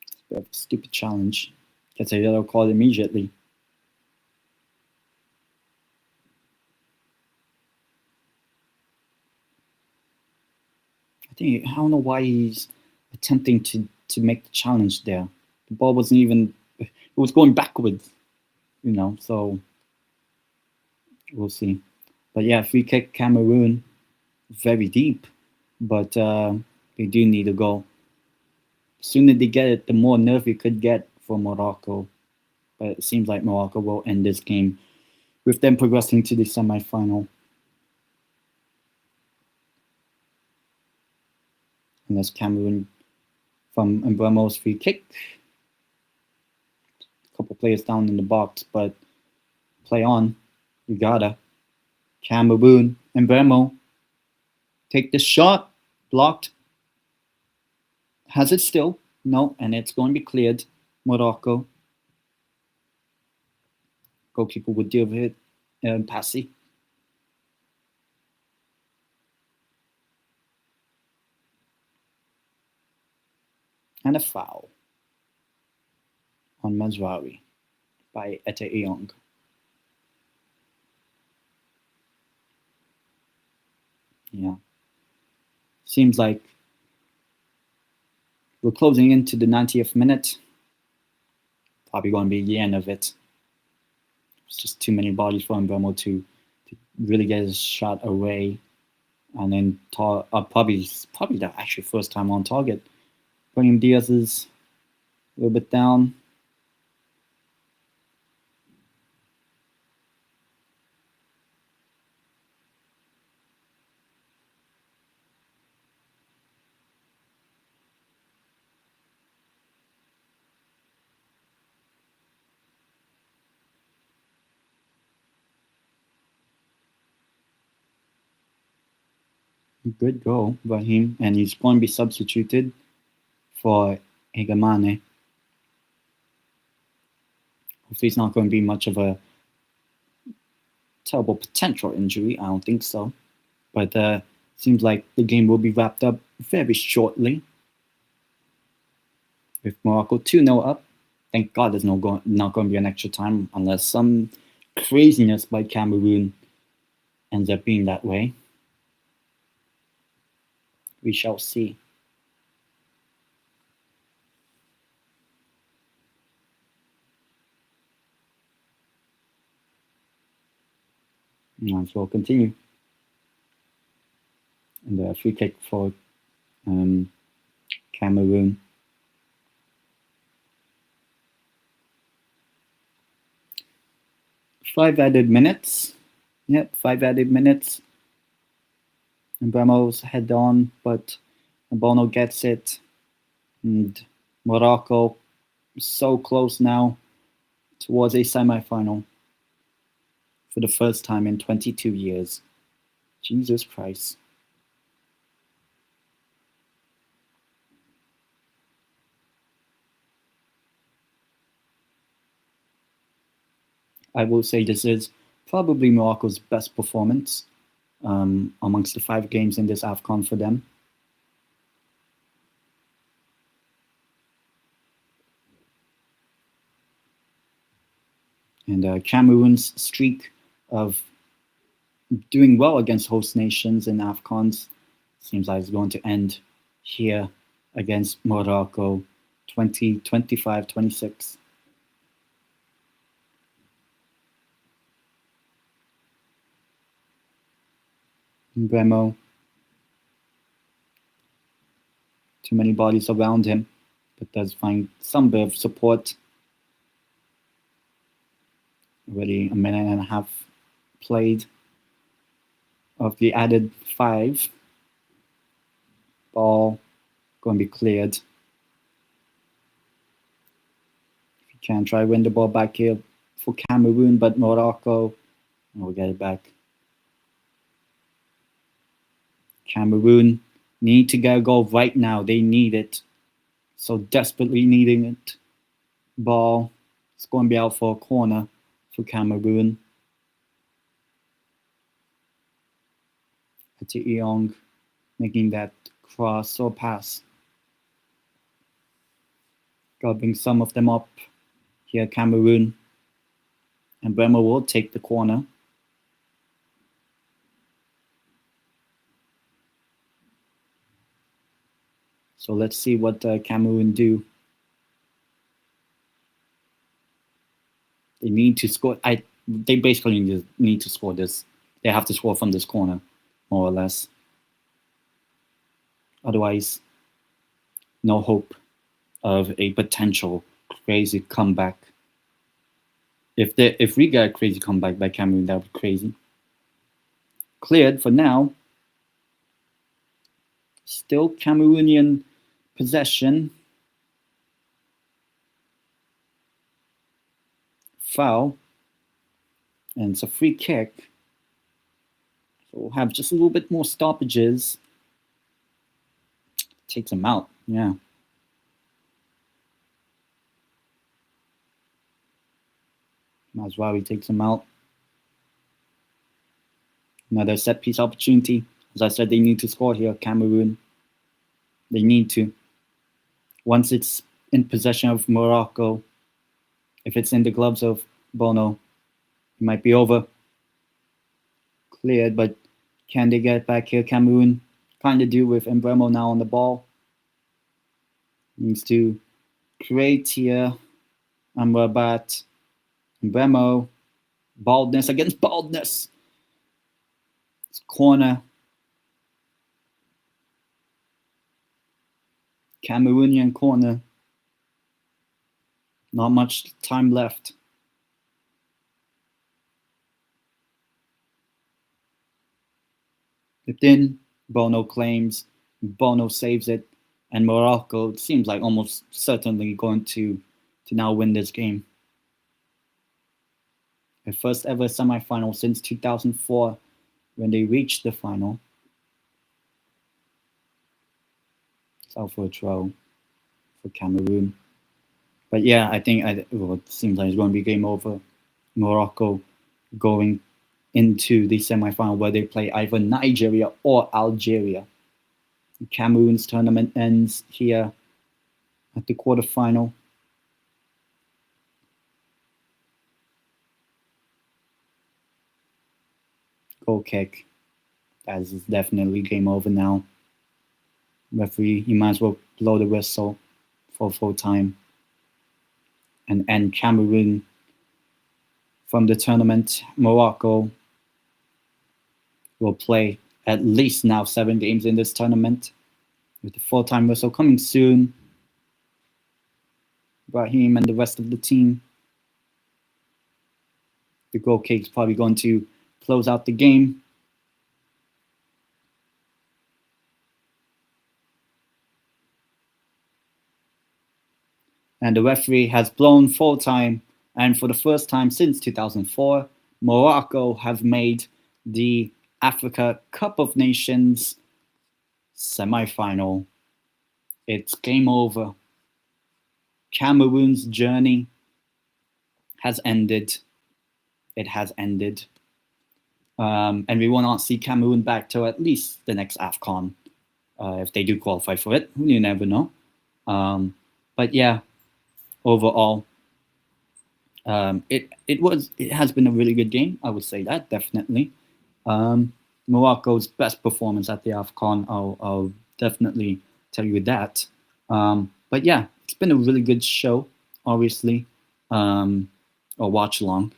It's a bit of a stupid challenge. Gets a yellow card immediately. I don't know why he's attempting to make the challenge there. The ball wasn't even, it was going backwards, so we'll see. But yeah, free kick Cameroon, very deep, but they do need a goal. The sooner they get it, the more nerve it could get for Morocco. But it seems like Morocco will end this game with them progressing to the semi-final. And that's Cameroon from Mbremo's free kick. A couple players down in the box, but play on. You gotta. Cameroon, Mbremo. Take the shot. Blocked. Has it still? No, and it's going to be cleared. Morocco. Goalkeeper would deal with it. Passy. And a foul on Mazraoui by Ete Eyong. Yeah. Seems like we're closing into the 90th minute. Probably going to be the end of it. It's just too many bodies for Mbemo to really get his shot away. And then probably the actually first time on target. Brahim Diaz is a little bit down. Good goal, Raheem, and he's going to be substituted for Egamane. Hopefully, it's not going to be much of a terrible potential injury. I don't think so. But seems like the game will be wrapped up very shortly. With Morocco 2-0 up. Thank God there's not going to be an extra time unless some craziness by Cameroon ends up being that way. We shall see. So we'll continue. And the free kick for Cameroon. 5 added minutes. Yep, 5 added minutes. And Bremo's head on, but Bono gets it. And Morocco so close now towards a semi-final for the first time in 22 years. Jesus Christ. I will say this is probably Morocco's best performance amongst the 5 games in this AFCON for them. And Cameroon's streak of doing well against host nations in AFCONs seems like it's going to end here against Morocco 25-26. Bremo. Too many bodies around him, but does find some bit of support. Already a minute and a half played of the added 5. Ball going to be cleared. If you can try win the ball back here for Cameroon, but Morocco will get it back. Cameroon need to get a goal right now. They need it. So desperately needing it. Ball. It's going to be out for a corner for Cameroon. Watchalong making that cross or pass. Got to bring some of them up here, Cameroon. And Bremer will take the corner. So let's see what Cameroon do. They need to score. They basically need to score this. They have to score from this corner, more or less. Otherwise, no hope of a potential crazy comeback. If we get a crazy comeback by Cameroon, that would be crazy. Cleared for now. Still Cameroonian possession. Foul. And it's a free kick. So we'll have just a little bit more stoppages. Takes him out, yeah. Mazraoui takes him out. Another set piece opportunity. As I said, they need to score here, Cameroon. They need to. Once it's in possession of Morocco, if it's in the gloves of Bono, it might be over. Cleared, but can they get back here, Cameroon? Kind of do with Mbeumo now on the ball. Needs to create here. Amrabat. Mbeumo. Baldness against baldness. It's corner. Cameroonian corner. Not much time left. Within, Bono claims. Bono saves it. And Morocco seems like almost certainly going to now win this game. Their first ever semi-final since 2004 when they reached the final. It's out for a throw for Cameroon. But yeah, I think it seems like it's going to be game over. Morocco going into the semi-final where they play either Nigeria or Algeria. Cameroon's tournament ends here at the quarterfinal. Goal kick. That is definitely game over now. Referee, you might as well blow the whistle for full time and end Cameroon from the tournament. Morocco will play at least now 7 games in this tournament, with the full-time whistle coming soon. Brahim and the rest of the team. The goal kick is probably going to close out the game. And the referee has blown full time, and for the first time since 2004, Morocco have made the Africa Cup of Nations semi-final. It's game over. Cameroon's journey has ended. It has ended. And we will not see Cameroon back till at least the next AFCON. If they do qualify for it, you never know. But yeah, overall, it has been a really good game. I would say that definitely. Morocco's best performance at the AFCON. I'll definitely tell you that. But yeah, it's been a really good show. Obviously, or watch along.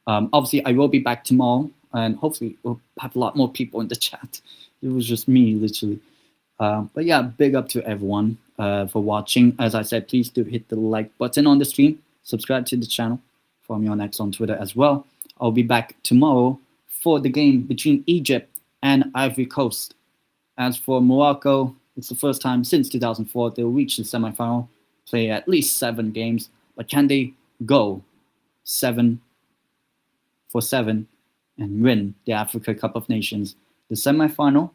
Obviously, I will be back tomorrow, and hopefully we'll have a lot more people in the chat. It was just me, literally. But yeah, big up to everyone for watching. As I said, please do hit the like button on the stream. Subscribe to the channel. Follow me on X on Twitter as well. I'll be back tomorrow for the game between Egypt and Ivory Coast. As for Morocco, it's the first time since 2004 they'll reach the semifinal, play at least 7 games. But can they go 7 for 7 and win the Africa Cup of Nations? The semifinal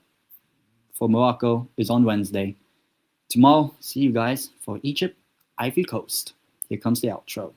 for Morocco is on Wednesday. Tomorrow, see you guys for Egypt, Ivory Coast. Here comes the outro.